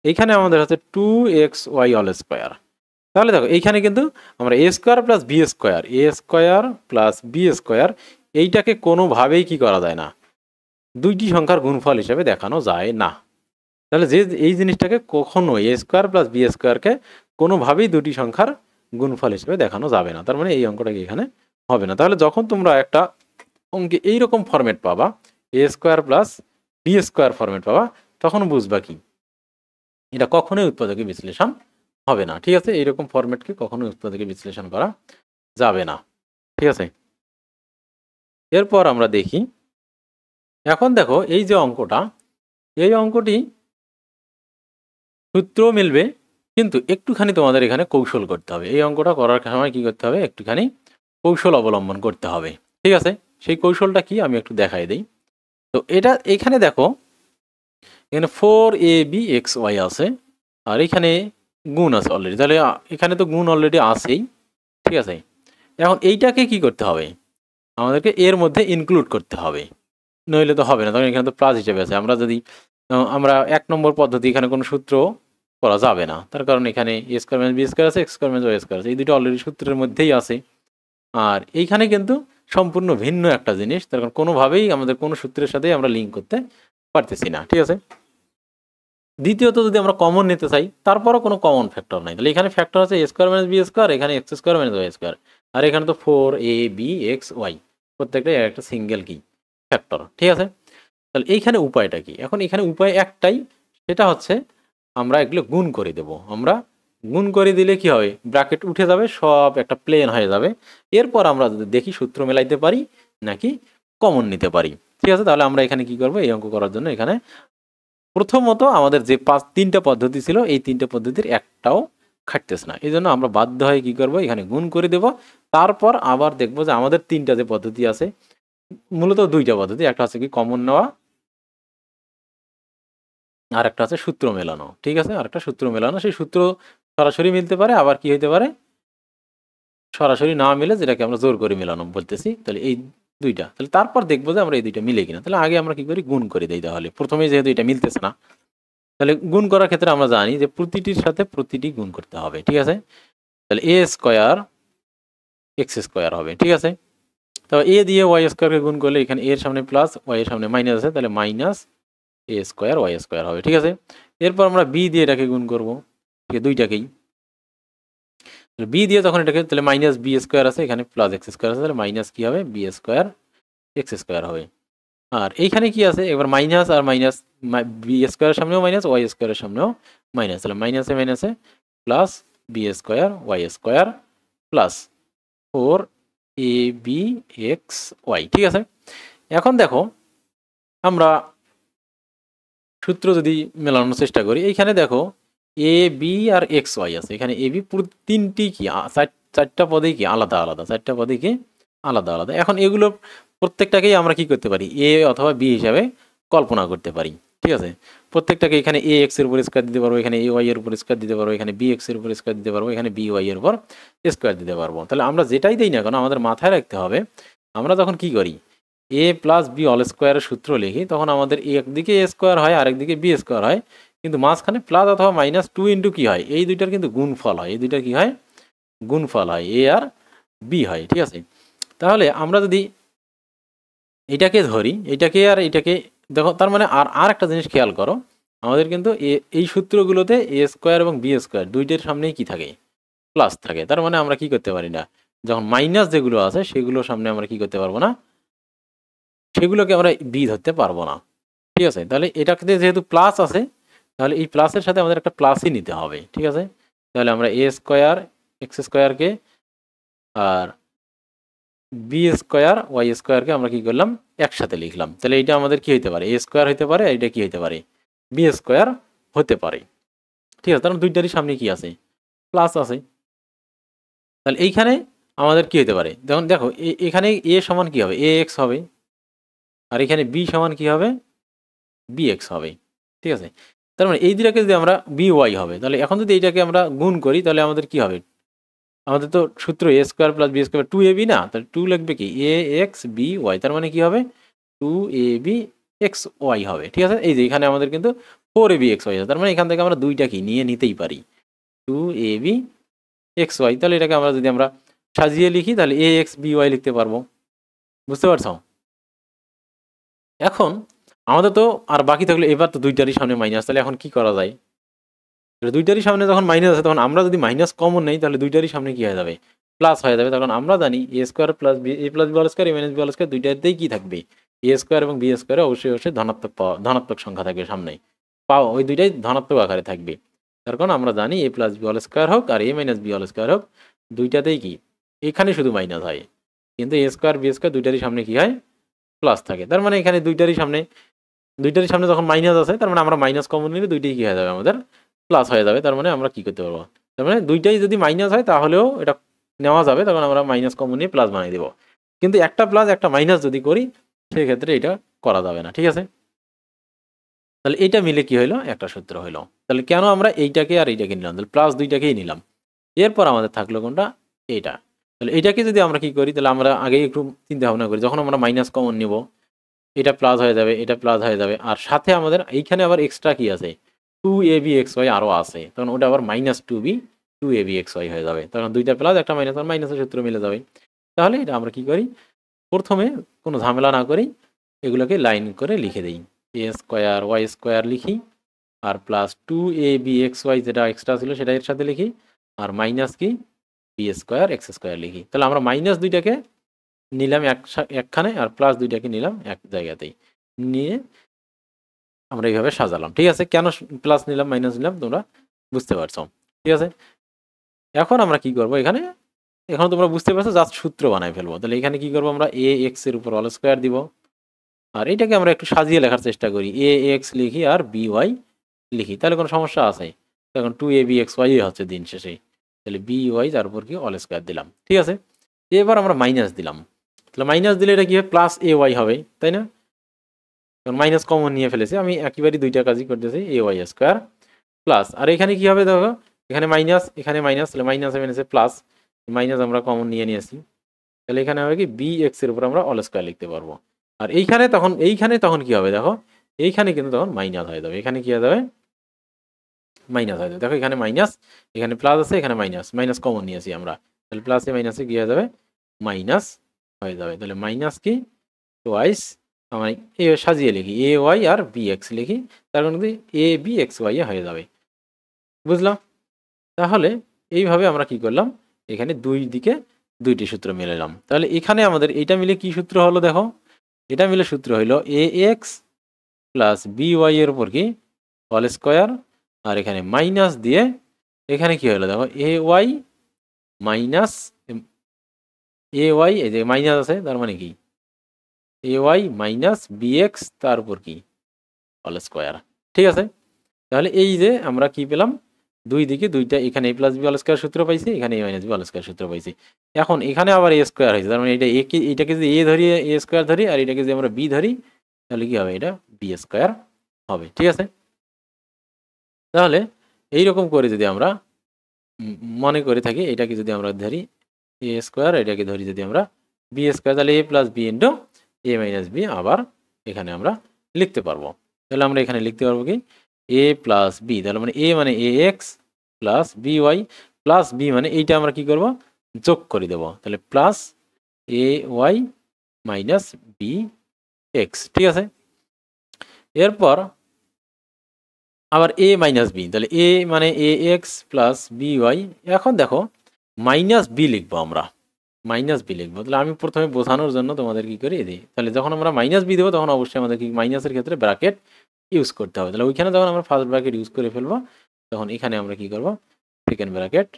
এইখানে আমাদের হচ্ছে 2xy অল স্কোয়ার। তাহলে দেখো এইখানে কিন্তু আমরা এ স্কোয়ার প্লাস বি স্কোয়ার, এ স্কোয়ার প্লাস বি স্কোয়ার এইটাকে কোনোভাবেই কি করা যায় না দুইটি সংখ্যার গুণফল হিসেবে দেখানো যায় না। তাহলে যে এই জিনিসটাকে কখনো এ স্কোয়ার প্লাস বি স্কোয়ারকে কোনোভাবেই দুটি সংখ্যার গুণফল হিসেবে দেখানো যাবে না, তার মানে এই অঙ্কটাকে এখানে হবে না। তাহলে যখন তোমরা একটা অঙ্কে এইরকম ফরম্যাট পাবা A square plus B square format পাবা তখন বুঝবা কি এটা কখনোই উৎপাদকে বিশ্লেষণ হবে না। ঠিক আছে, এইরকম ফরম্যাটকে কখনোই উৎপাদকে বিশ্লেষণ করা যাবে না। ঠিক আছে, এরপর আমরা দেখি এখন দেখো এই যে অঙ্কটা এই অঙ্কটি সূত্র মিলবে, কিন্তু একটুখানি তোমাদের এখানে কৌশল করতে হবে। এই অঙ্কটা করার সময় কি করতে হবে একটুখানি কৌশল অবলম্বন করতে হবে। ঠিক আছে, সেই কৌশলটা কি আমি একটু দেখাই দিই। তো এটা এখানে দেখো এখানে 4abxy আছে আর এখানে গুণ আছে অলরেডি, তাহলে এখানে তো গুণ অলরেডি আছেই। ঠিক আছে, এখন এইটাকে কি করতে হবে আমাদেরকে এর মধ্যে ইনক্লুড করতে হবে, নইলে তো হবে না। তখন এখানে তো প্লাস হিসেবে আছে, আমরা 1 নম্বর পদ্ধতি এখানে কোনো সূত্র করা যাবে না, তার কারণ এখানে a square minus B square আছে, x square minus Y square আছে, এই দুটো অলরেডি সূত্রের মধ্যেই আছে। আর এইখানে কিন্তু সম্পূর্ণ ভিন্ন একটা জিনিস, তার কারণ কোনোভাবেই আমাদের কোনো সূত্রের সাথে আমরা লিঙ্ক করতে পারতেছি না। ঠিক আছে, দ্বিতীয়ত যদি আমরা কমন নিতে চাই তারপরও কোনো কমন ফ্যাক্টর নাই, তাহলে এখানে ফ্যাক্টর আছে A square minus B square, এখানে X square minus Y square, আর এখানে তো 4abxy প্রত্যেকটাই একটা সিঙ্গেল কি ফ্যাক্টর। ঠিক আছে, তাহলে এইখানে উপায়টা কি এখন এখানে উপায় একটাই, সেটা হচ্ছে আমরা এগুলো গুণ করে দেব। আমরা গুণ করে দিলে কি হবে ব্র্যাকেট উঠে যাবে, সব একটা প্লেন হয়ে যাবে। এরপর আমরা যদি দেখি সূত্র মেলাইতে পারি নাকি কমন নিতে পারি। ঠিক আছে, তাহলে আমরা এখানে কি করব এই অঙ্ক করার জন্য এখানে প্রথমত আমাদের যে 3টা পদ্ধতি ছিল এই 3টে পদ্ধতির একটাও খাটতেছে না, এই জন্য আমরা বাধ্য হয়ে কি করব এখানে গুণ করে দেব। তারপর আবার দেখব যে আমাদের 3টা যে পদ্ধতি আছে, মূলত 2টা পদ্ধতি, একটা হচ্ছে কি কমন নেওয়া আর একটা আছে সূত্র মেলানো। ঠিক আছে, আর একটা সূত্র মেলানো, সেই সূত্র সরাসরি মিলতে পারে, আবার কি হইতে পারে সরাসরি না মিলে যেটাকে আমরা জোর করে মেলানো বলতেছি। তাহলে এই 2টা, তাহলে তারপর দেখবো যে আমরা এই 2টা মিলে কিনা। তাহলে আগে আমরা কি করি গুণ করে দিই, তাহলে প্রথমেই যেহেতু এটা মিলতেছে না তাহলে গুণ করার ক্ষেত্রে আমরা জানি যে প্রতিটির সাথে প্রতিটি গুণ করতে হবে। ঠিক আছে, তাহলে এ স্কোয়ার এক্স স্কোয়ার হবে। ঠিক আছে, তো এ দিয়ে ওয়াই স্কোয়ারকে গুণ করলে এখানে এর সামনে প্লাস ওয়াই এর সামনে মাইনাস আছে, তাহলে মাইনাস এ স্কোয়ার ওয়াই স্কোয়ার হবে। ঠিক আছে, এরপর আমরা বি দিয়ে এটাকে গুণ করবো, ঠিক আছে, দুইটাকেই বি দিয়ে তখন এটাকে, তাহলে মাইনাস বি স্কোয়ার আছে, এখানে প্লাস এক্স স্কোয়ার আছে, তাহলে মাইনাস কি হবে বি স্কোয়ার এক্স স্কোয়ার হবে। আর এইখানে কি আছে, এবার মাইনাস আর মাইনাস, বি স্কোয়ারের সামনেও মাইনাস ওয়াই স্কোয়ারের সামনেও মাইনাস, তাহলে মাইনাসে মাইনাসে plus B square Y square plus 4abx(y). ঠিক আছে, এখন দেখো আমরা সূত্র যদি মেলানোর চেষ্টা করি, এইখানে দেখো A B R x Y আছে, এখানে এ বি পুরো তিনটি কি চারটা পদেই কি আলাদা আলাদা, চারটা পদেই কি আলাদা আলাদা। এখন এগুলো প্রত্যেকটাকেই আমরা কি করতে পারি, এ অথবা বি হিসাবে কল্পনা করতে পারি। ঠিক আছে, প্রত্যেকটাকে এখানে এ এক্স এর উপর স্কোয়ার দিতে পারবো, এখানে এ ওয়াই এর উপর স্কোয়ার দিতে পারবো, এখানে বি এক্স এর উপর স্কোয়ার দিতে পারবো, এখানে বি ওয়াই এর উপর স্কোয়ার দিতে পারবো। তাহলে আমরা যেটাই দিই না কেন আমাদের মাথায় রাখতে হবে, আমরা যখন কি করি এ প্লাস বি অল স্কোয়ারের সূত্র লিখি, তখন আমাদের একদিকে এ স্কোয়ার হয় আরেকদিকে বি স্কোয়ার হয়, কিন্তু মাঝখানে প্লাস অথবা মাইনাস 2 ইন্টু কি হয়, এই দুইটার কিন্তু গুণফল হয়, এই দুইটার কি হয় গুণফল হয়, এ আর বি হয়। ঠিক আছে, তাহলে আমরা যদি এটাকে ধরি, এটাকে আর এটাকে দেখো, তার মানে আর একটা জিনিস খেয়াল করো, আমাদের কিন্তু এই সূত্রগুলোতে এ স্কোয়ার এবং বি স্কোয়ার দুইটার সামনেই কি থাকে প্লাস থাকে। তার মানে আমরা কি করতে পারি না, যখন মাইনাস যেগুলো আছে সেগুলোর সামনে আমরা কি করতে পারবো না, সেগুলোকে আমরা বি ধরতে পারবো না। ঠিক আছে, তাহলে এটাকে যেহেতু প্লাস আছে, তাহলে এই প্লাসের সাথে আমাদের একটা প্লাসই নিতে হবে। ঠিক আছে, তাহলে আমরা এ স্কোয়ার এক্স স্কোয়ারকে আর বি স্কোয়ার ওয়াই স্কোয়ারকে আমরা কি করলাম একসাথে লিখলাম, তাহলে এইটা আমাদের কি হতে পারে এ স্কোয়ার হতে পারে, এটা কি হতে পারে বি স্কোয়ার হতে পারে। ঠিক আছে, কারণ দুইটারই সামনে কি আছে প্লাস আছে। তাহলে এইখানে আমাদের কি হতে পারে, যেমন দেখো এখানে এ সমান কি হবে এ এক্স হবে, আর এখানে বি সমান কি হবে বি এক্স হবে। ঠিক আছে, তার মানে এই দুটাকে যদি আমরা বি ওয়াই হবে, তাহলে এখন যদি এইটাকে আমরা গুণ করি তাহলে আমাদের কি হবে, আমাদের তো সূত্র A square plus B square 2ab না, তাহলে 2 লিখবে কি এ এক্স বি ওয়াই, তার মানে কি হবে 2ab এক্স ওয়াই হবে। ঠিক আছে, এই যে এখানে আমাদের কিন্তু 4ab এক্স ওয়াই আছে, তার মানে এখান থেকে আমরা দুইটা কি নিয়ে নিতেই পারি 2ab এক্স ওয়াই। তাহলে এটাকে আমরা যদি আমরা সাজিয়ে লিখি তাহলে এ এক্স বি ওয়াই লিখতে পারবো। বুঝতে পারছো? এখন আমাদের তো আর বাকি থাকলো, এবার তো দুইটারই সামনে মাইনাস, তাহলে এখন কি করা যায়, দুইটারই সামনে যখন মাইনাস আছে তখন আমরা যদি মাইনাস কমন নেই তাহলে দুইটারই সামনে কি হয়ে যাবে প্লাস হয়ে যাবে। তখন আমরা জানি এ স্কোয়ার প্লাস বি, এ প্লাস বি অল স্কোয়ার, এ মাইনাস বি অল স্কোয়ার দুইটাতেই কি থাকবে এ স্কোয়ার এবং বি স্কোয়ারে অবশ্যই অবশ্যই ধনাত্মক সংখ্যা থাকবে সামনে, ওই দুইটাই ধনাত্মক আকারে থাকবে। তার কারণ আমরা জানি এ প্লাস বি অল স্কোয়ার হোক আর এ মাইনাস বি অল স্কোয়ার হোক দুইটাতেই কি এখানে শুধু মাইনাস হয়, কিন্তু এ স্কোয়ার বি স্কোয়ার দুইটারই সামনে কি হয় প্লাস থাকে। তার মানে এখানে দুইটারই সামনে যখন মাইনাস আছে তার মানে আমরা মাইনাস কমন নিলে দুইটাই কি হয়ে যাবে আমাদের প্লাস হয়ে যাবে। তার মানে আমরা কি করতে পারবো, তার মানে দুইটাই যদি মাইনাস হয় তাহলেও এটা নেওয়া যাবে, তখন আমরা মাইনাস কমন নিয়ে প্লাস বানিয়ে দেবো। কিন্তু একটা প্লাস একটা মাইনাস যদি করি সেক্ষেত্রে এটা করা যাবে না। ঠিক আছে, তাহলে এইটা মিলে কি হইলো একটা সূত্র হইলো। তাহলে কেন আমরা এইটাকে আর এইটাকে নিলাম, তাহলে প্লাস দুইটাকেই নিলাম। এরপর আমাদের থাকলো কোনটা এইটা, তাহলে এইটাকে যদি আমরা কি করি, তাহলে আমরা আগেই একটু চিন্তা ভাবনা করি, যখন আমরা মাইনাস কমন নিব এটা প্লাস হয়ে যাবে, এটা প্লাস হয়ে যাবে, আর সাথে আমাদের এইখানে আবার এক্সট্রা কি আছে 2ab এক্স ওয়াই আরও আছে, তখন ওটা আবার মাইনাস 2ab এক্স ওয়াই হয়ে যাবে, তখন দুইটা প্লাস একটা মাইনাস, আর মাইনাসের সূত্র মিলে যাবে। তাহলে এটা আমরা কি করি, প্রথমে কোনো ঝামেলা না করেই এগুলোকে লাইন করে লিখে দিই, এ স্কোয়ার ওয়াই স্কোয়ার লিখি, আর প্লাস 2ab এক্স ওয়াই যেটা এক্সট্রা ছিল সেটা এর সাথে লিখি, আর মাইনাস কি বি স্কোয়ার এক্স স্কোয়ার লিখি। তাহলে আমরা মাইনাস দুইটাকে নিলাম একখানে আর প্লাস দুইটাকে নিলাম এক জায়গাতেই, নিয়ে আমরা এইভাবে সাজালাম। ঠিক আছে, কেন প্লাস নিলাম মাইনাস নিলাম তোমরা বুঝতে পারছো। ঠিক আছে, এখন আমরা কি করব, এখানে এখন তোমরা বুঝতে পারছো, জাস্ট সূত্র বানাই ফেলবো। তাহলে এখানে কি করবো, আমরা এ এক্স এর উপর অল স্কোয়ার দিব, আর এটাকে আমরা একটু সাজিয়ে লেখার চেষ্টা করি, এ এক্স লিখি আর বি ওয়াই লিখি, তাহলে কোনো সমস্যা আছে, তখন 2ab এক্স ওয়াই হচ্ছে দিন শেষে, তাহলে বি ওয়াই তার উপর কি অল স্কোয়ার দিলাম। ঠিক আছে, এবার আমরা মাইনাস দিলাম, তাহলে মাইনাস দিলে এটা কি হবে প্লাস এ ওয়াই হবে, তাই না, কারণ মাইনাস কমন নিয়ে ফেলেছি, আমি একেবারেই দুইটা কাজই করতেছি, এ ওয়াই স্কোয়ার প্লাস, আর এখানে কি হবে দেখো এখানে মাইনাস এখানে মাইনাস, তাহলে মাইনাসে মাইনাসে প্লাস, মাইনাস আমরা কমন নিয়ে নিয়েছি, তাহলে এখানে হবে কি বি এক্স এর উপর আমরা অল স্কোয়ার লিখতে পারবো। আর এইখানে তখন কি হবে দেখো, এইখানে কিন্তু তখন মাইনাস হয়ে যাবে, এখানে কি হয়ে যাবে মাইনাস হয়ে যাবে, দেখো এখানে মাইনাস এখানে প্লাস আছে, এখানে মাইনাস কমন নিয়েছি আমরা, তাহলে প্লাসে মাইনাসে কি হয়ে যাবে মাইনাস হয়ে যাবে। তাহলে মাইনাস কি টোয়াইস, আমরা এ সাজিয়ে লিখি A Y R B x লিখি, তার কারণে এ বি এক্স ওয়াই হয়ে যাবে। বুঝলাম? তাহলে এইভাবে আমরা কি করলাম, এখানে দুই দিকে দুইটি সূত্র মিলালাম। তাহলে এখানে আমাদের এটা মিলে কি সূত্র হলো দেখো, এটা মিলে সূত্র হইলো এ এক্স প্লাস বি ওয়াই এর উপর কি হোল স্কোয়ার, আর এখানে মাইনাস দিয়ে এখানে কি হলো দেখো এ ওয়াই মাইনাস এ ওয়াই, এই যে মাইনাস আছে তার মানে কি এ ওয়াই মাইনাস বি এক্স তার উপর কি হোল স্কোয়ার। ঠিক আছে? তাহলে এই যে আমরা কি পেলাম, দুই দিকে দুইটা, এখানে এ প্লাস বি হোল স্কোয়ার সূত্র পাইছি, এখানে এ মাইনাস বি হোল স্কোয়ার সূত্র পাইছি। এখন এখানে আবার এ স্কোয়ার হয়েছে, তার মানে এটা এটাকে যদি এ ধরি এ স্কোয়ার ধরি, আর এটাকে যদি আমরা বি ধরি তাহলে কি হবে, এটা বি স্কোয়ার হবে। ঠিক আছে? তাহলে এইরকম করে যদি আমরা মনে করে থাকি, এটাকে যদি আমরা ধরি এ স্কোয়ার, এটাকে ধরি যদি আমরা বি স্কোয়ার, তাহলে a plus b into a minus B আবার এখানে আমরা লিখতে পারবো। তাহলে আমরা এখানে লিখতে পারবো কি এ প্লাস বি, তাহলে মানে এ মানে A X plus B Y plus B মানে এইটা আমরা কি করব যোগ করে দেব, তাহলে plus A Y minus B X. ঠিক আছে? এরপর আবার এ মাইনাস বি, তাহলে এ মানে A X plus B Y. এখন দেখো মাইনাস বি লিখবো আমরা, মাইনাস বি লিখবো। তাহলে আমি প্রথমে বোঝানোর জন্য তোমাদের কি করে দিই, তাহলে যখন আমরা মাইনাস বি দেবো তখন অবশ্যই আমাদের কি মাইনাসের ক্ষেত্রে ব্র্যাকেট ইউজ করতে হবে। তাহলে ওইখানে যখন আমরা ফার্স্ট ব্র্যাকেট ইউজ করে ফেলবো তখন এখানে আমরা কি করব সেকেন্ড ব্র্যাকেট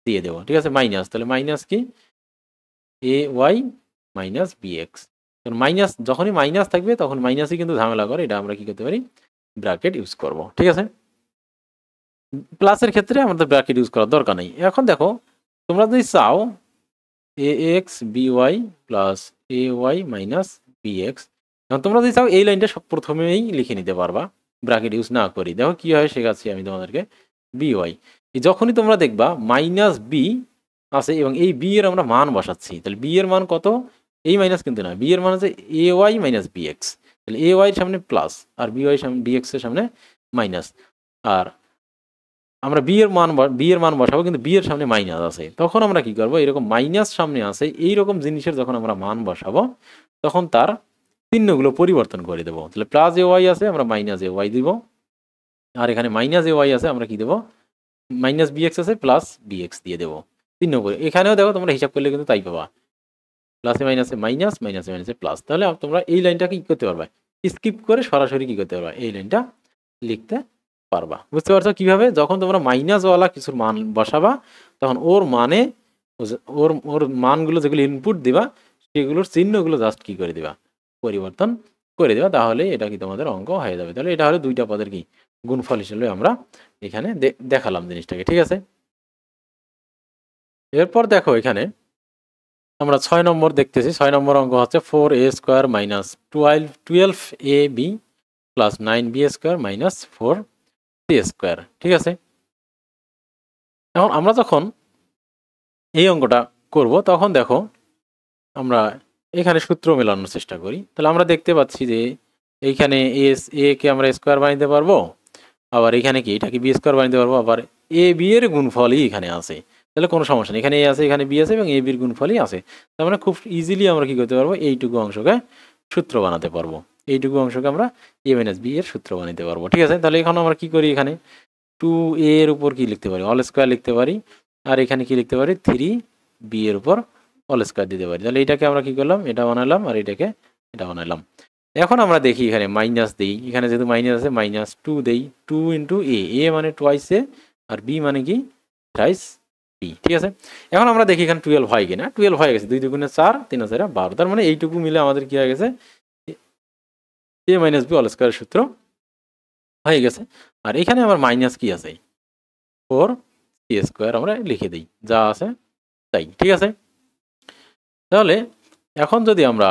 দিয়ে দেবো। ঠিক আছে? মাইনাস, তাহলে মাইনাস কি এ ওয়াই মাইনাস বি এক্স। কারণ মাইনাস যখনই মাইনাস থাকবে তখন মাইনাসই কিন্তু ঝামেলা করে, এটা আমরা কি করতে পারি ব্র্যাকেট ইউজ করব। ঠিক আছে? প্লাসের ক্ষেত্রে আমাদের ব্র্যাকেট ইউজ করার দরকার নেই। এখন দেখো তোমরা যদি চাও এ x B Y plus A Y minus B x, এখন তোমরা যদি চাও এই লাইনটা সব প্রথমেই লিখে নিতে পারবা ব্র্যাকেট ইউজ না করি। দেখো কি হয় শেখাচ্ছি আমি তোমাদেরকে। বি ওয়াই যখনই তোমরা দেখবা মাইনাস বি আছে এবং এই বি এর আমরা মান বসাচ্ছি, তাহলে বি এর মান কত, এই মাইনাস কিন্তু না, বি এর মান হচ্ছে এ ওয়াই মাইনাস বি এক্স, তাহলে এ ওয়াই সামনে প্লাস আর বি ওয়াই সামনে বি এক্স এর সামনে মাইনাস, আর আমরা বি এর মান বসাবো কিন্তু বি এর সামনে মাইনাস আছে, তখন আমরা কি করব এরকম মাইনাস সামনে আছে এইরকম জিনিসের যখন আমরা মান বসাবো তখন তার চিহ্নগুলো পরিবর্তন করে দেবো। তাহলে প্লাস এ ওয়াই আছে আমরা মাইনাস এ ওয়াই দিব, আর এখানে মাইনাস এ ওয়াই আছে আমরা কি দেবো মাইনাস বি এক্স আছে প্লাস বি এক্স দিয়ে দেবো চিহ্ন করে। এখানেও দেখো তোমরা হিসাব করলে কিন্তু তাই পাবা, প্লাসে মাইনাসে মাইনাস মাইনাসে মাইনাসে প্লাস। তাহলে তোমরা এই লাইনটা কি করতে পারবা, স্কিপ করে সরাসরি কি করতে পারবা এই লাইনটা লিখতে পারবা। বুঝতে পারছো কিভাবে, যখন তোমরা মাইনাসওয়ালা কিছুর মান বসাবা তখন ওর মানে ওর ওর মানগুলো যেগুলো ইনপুট দিবা সেগুলোর চিহ্নগুলো জাস্ট কি করে দিবা পরিবর্তন করে দিবা, তাহলে এটা কি তোমাদের অঙ্ক হয়ে যাবে। তাহলে এটা হলো দুইটা পদের কি গুণফল হিসেবে আমরা এখানে দেখালাম জিনিসটাকে। ঠিক আছে? এরপর দেখো এখানে আমরা 6 নম্বর দেখতেছি। 6 নম্বর অঙ্ক হচ্ছে 4a square minus 12ab plus 9b square minus 4c square. ঠিক আছে? এখন আমরা যখন এই অঙ্কটা করব তখন দেখো আমরা এখানে সূত্র মেলানোর চেষ্টা করি। তাহলে আমরা দেখতে পাচ্ছি যে এইখানে এ কে আমরা স্কোয়ার বানাইতে পারবো, আবার এখানে কি এটাকে বি স্কোয়ার বানাইতে পারবো, আবার এ বি এর গুণফলই এখানে আছে, তাহলে কোনো সমস্যা নেই। এখানে এ আছে এখানে বি আছে এবং এ বির গুণফলই আছে, তার মানে খুব ইজিলি আমরা কি করতে পারবো এইটুকু অংশকে সূত্র বানাতে পারবো, এইটুকু অংশকে আমরা এ মাইনাস বি এর সূত্র বানাতে পারবো। ঠিক আছে? তাহলে এখন আমরা কি করি, এখানে 2a এর উপর কি লিখতে পারি অল স্কোয়ার লিখতে পারি, আর এখানে কি লিখতে পারি 3b এর উপর অল স্কোয়ার দিতে পারি। তাহলে এটাকে আমরা কি করলাম এটা বানালাম আর এটাকে এটা বানালাম। এখন আমরা দেখি এখানে মাইনাস দেই, এখানে যেহেতু মাইনাস আছে মাইনাস 2 দেই, 2 ইন্টু এ মানে টোয়াইস এ আর বি মানে কি থ্রাইস বি। ঠিক আছে? এখন আমরা দেখি এখানে 12 হয় কিনা, 12 হয়ে গেছে, 2 দুগুণে 4 3 4 12, তার মানে এইটুকু মিলে আমাদের কি হয়ে গেছে এ মাইনাস বি অল স্কোয়ার সূত্র হয়ে গেছে। আর এখানে আমার মাইনাস কি আছে 4c স্কোয়ার আমরা লিখে দিই যা আছে তাই। ঠিক আছে? তাহলে এখন যদি আমরা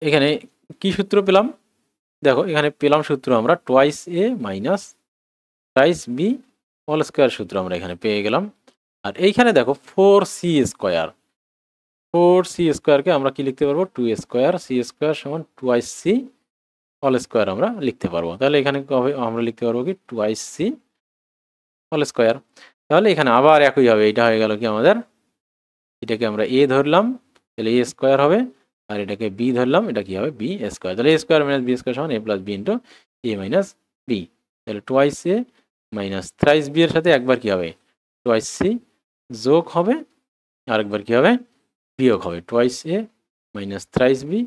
এখানে কি সূত্র পেলাম, দেখো এখানে পেলাম সূত্র আমরা twice A minus thrice B all square সূত্র আমরা এখানে পেয়ে গেলাম। আর এইখানে দেখো 4c স্কোয়ার, 4c স্কোয়ারকে আমরা কি লিখতে পারবো 2 স্কোয়ার c স্কোয়ার সমান টোয়াইস সি অল স্কোয়ার আমরা লিখতে পারবো। তাহলে এখানে আমরা লিখতে পারবো কি টোয়াইস সি অল স্কোয়ার। তাহলে এখানে আবার একই হবে, এটা হয়ে গেল কি আমাদের এটাকে আমরা এ ধরলাম তাহলে এ স্কোয়ার হবে, আর এটাকে বি ধরলাম, এটা কি হবে বি স্কোয়ার। তাহলে a square minus B square সমান এ plus b into a minus b. তাহলে twice A minus thrice B এর সাথে একবার কি হবে টোয়াইস সি যোগ হবে, আরেকবার কি হবে বিয়োগ হবে। Twice A minus thrice B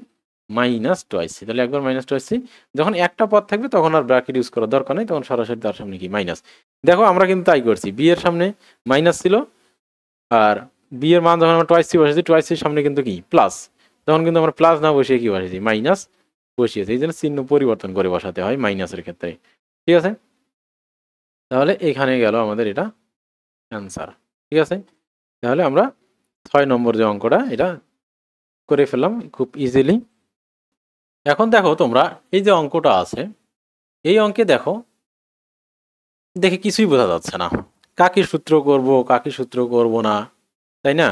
minus twice C. তাহলে একবার মাইনাস টোয়াইস সি, যখন একটা পদ থাকবে তখন আর ব্র্যাকেট ইউজ করার দরকার নেই, তখন সরাসরি তার সামনে কি মাইনাস। দেখো আমরা কিন্তু তাই করছি, বি এর সামনে মাইনাস ছিল, আর বি এর মান যখন আমরা টোয়াইস সি বসেছি, টোয়াইস সির সামনে কিন্তু কি প্লাস, তখন কিন্তু আমরা প্লাস না বসিয়ে কি বসেছি মাইনাস বসিয়েছি। এই জন্য চিহ্ন পরিবর্তন করে বসাতে হয় মাইনাসের ক্ষেত্রে, ঠিক আছে। তাহলে এখানে গেল আমাদের এটা অ্যান্সার, ঠিক আছে। তাহলে আমরা 6 নম্বর যে অঙ্কটা এটা করে ফেললাম খুব ইজিলি। এখন দেখো তোমরা এই যে অঙ্কটা আছে, এই অঙ্কে দেখো দেখে কিছুই বোঝা যাচ্ছে না, কাকে সূত্র করব কাকে সূত্র করব না, তাই না?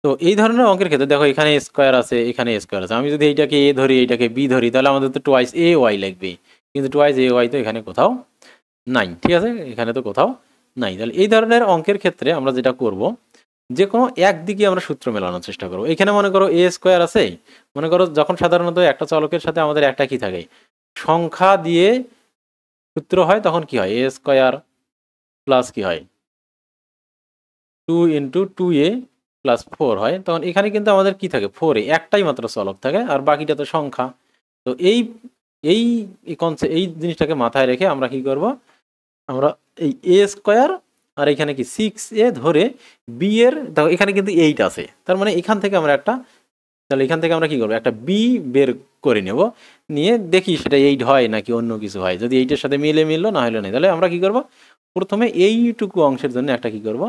তো এই ধরনের অঙ্কের ক্ষেত্রে দেখো এখানে স্কোয়ার আছে, এখানে স্কোয়ার আছে, আমি যদি এইটাকে এ ধরি এইটাকে বি ধরি, তাহলে আমাদের তো টোয়াইস এ ওয়াই লাগবে, কিন্তু টোয়াইস এ ওয়াই তো এখানে কোথাও নাই, ঠিক আছে, এখানে তো কোথাও নাই। তাহলে এই ধরনের অঙ্কের ক্ষেত্রে আমরা যেটা করব, যে কোনো একদিকে আমরা সূত্র মেলানোর চেষ্টা করবো। এখানে মনে করো এ স্কোয়ার আছে, মনে করো যখন সাধারণত একটা চলকের সাথে আমাদের একটা কি থাকে সংখ্যা দিয়ে সূত্র হয়, তখন কি হয় এ স্কোয়ার প্লাস কি হয় 2 ইন্টু 2a প্লাস 4 হয়। তখন এখানে কিন্তু আমাদের কি থাকে 4a, একটাই মাত্র চলক থাকে, আর বাকিটা তো সংখ্যা। তো এই এই এই জিনিসটাকে মাথায় রেখে আমরা কি করব, আমরা এই এ স্কোয়ার আর এখানে কি 6a ধরে বি এর, দেখো এখানে কিন্তু 8 আছে, তার মানে এখান থেকে আমরা একটা, তাহলে এখান থেকে আমরা কি করবো একটা বি বের করে নেব, নিয়ে দেখি সেটা 8 হয় নাকি অন্য কিছু হয়। যদি 8 এর সাথে মিললো, না হলে নেই। তাহলে আমরা কি করব, প্রথমে এইটুকু অংশের জন্য একটা কি করব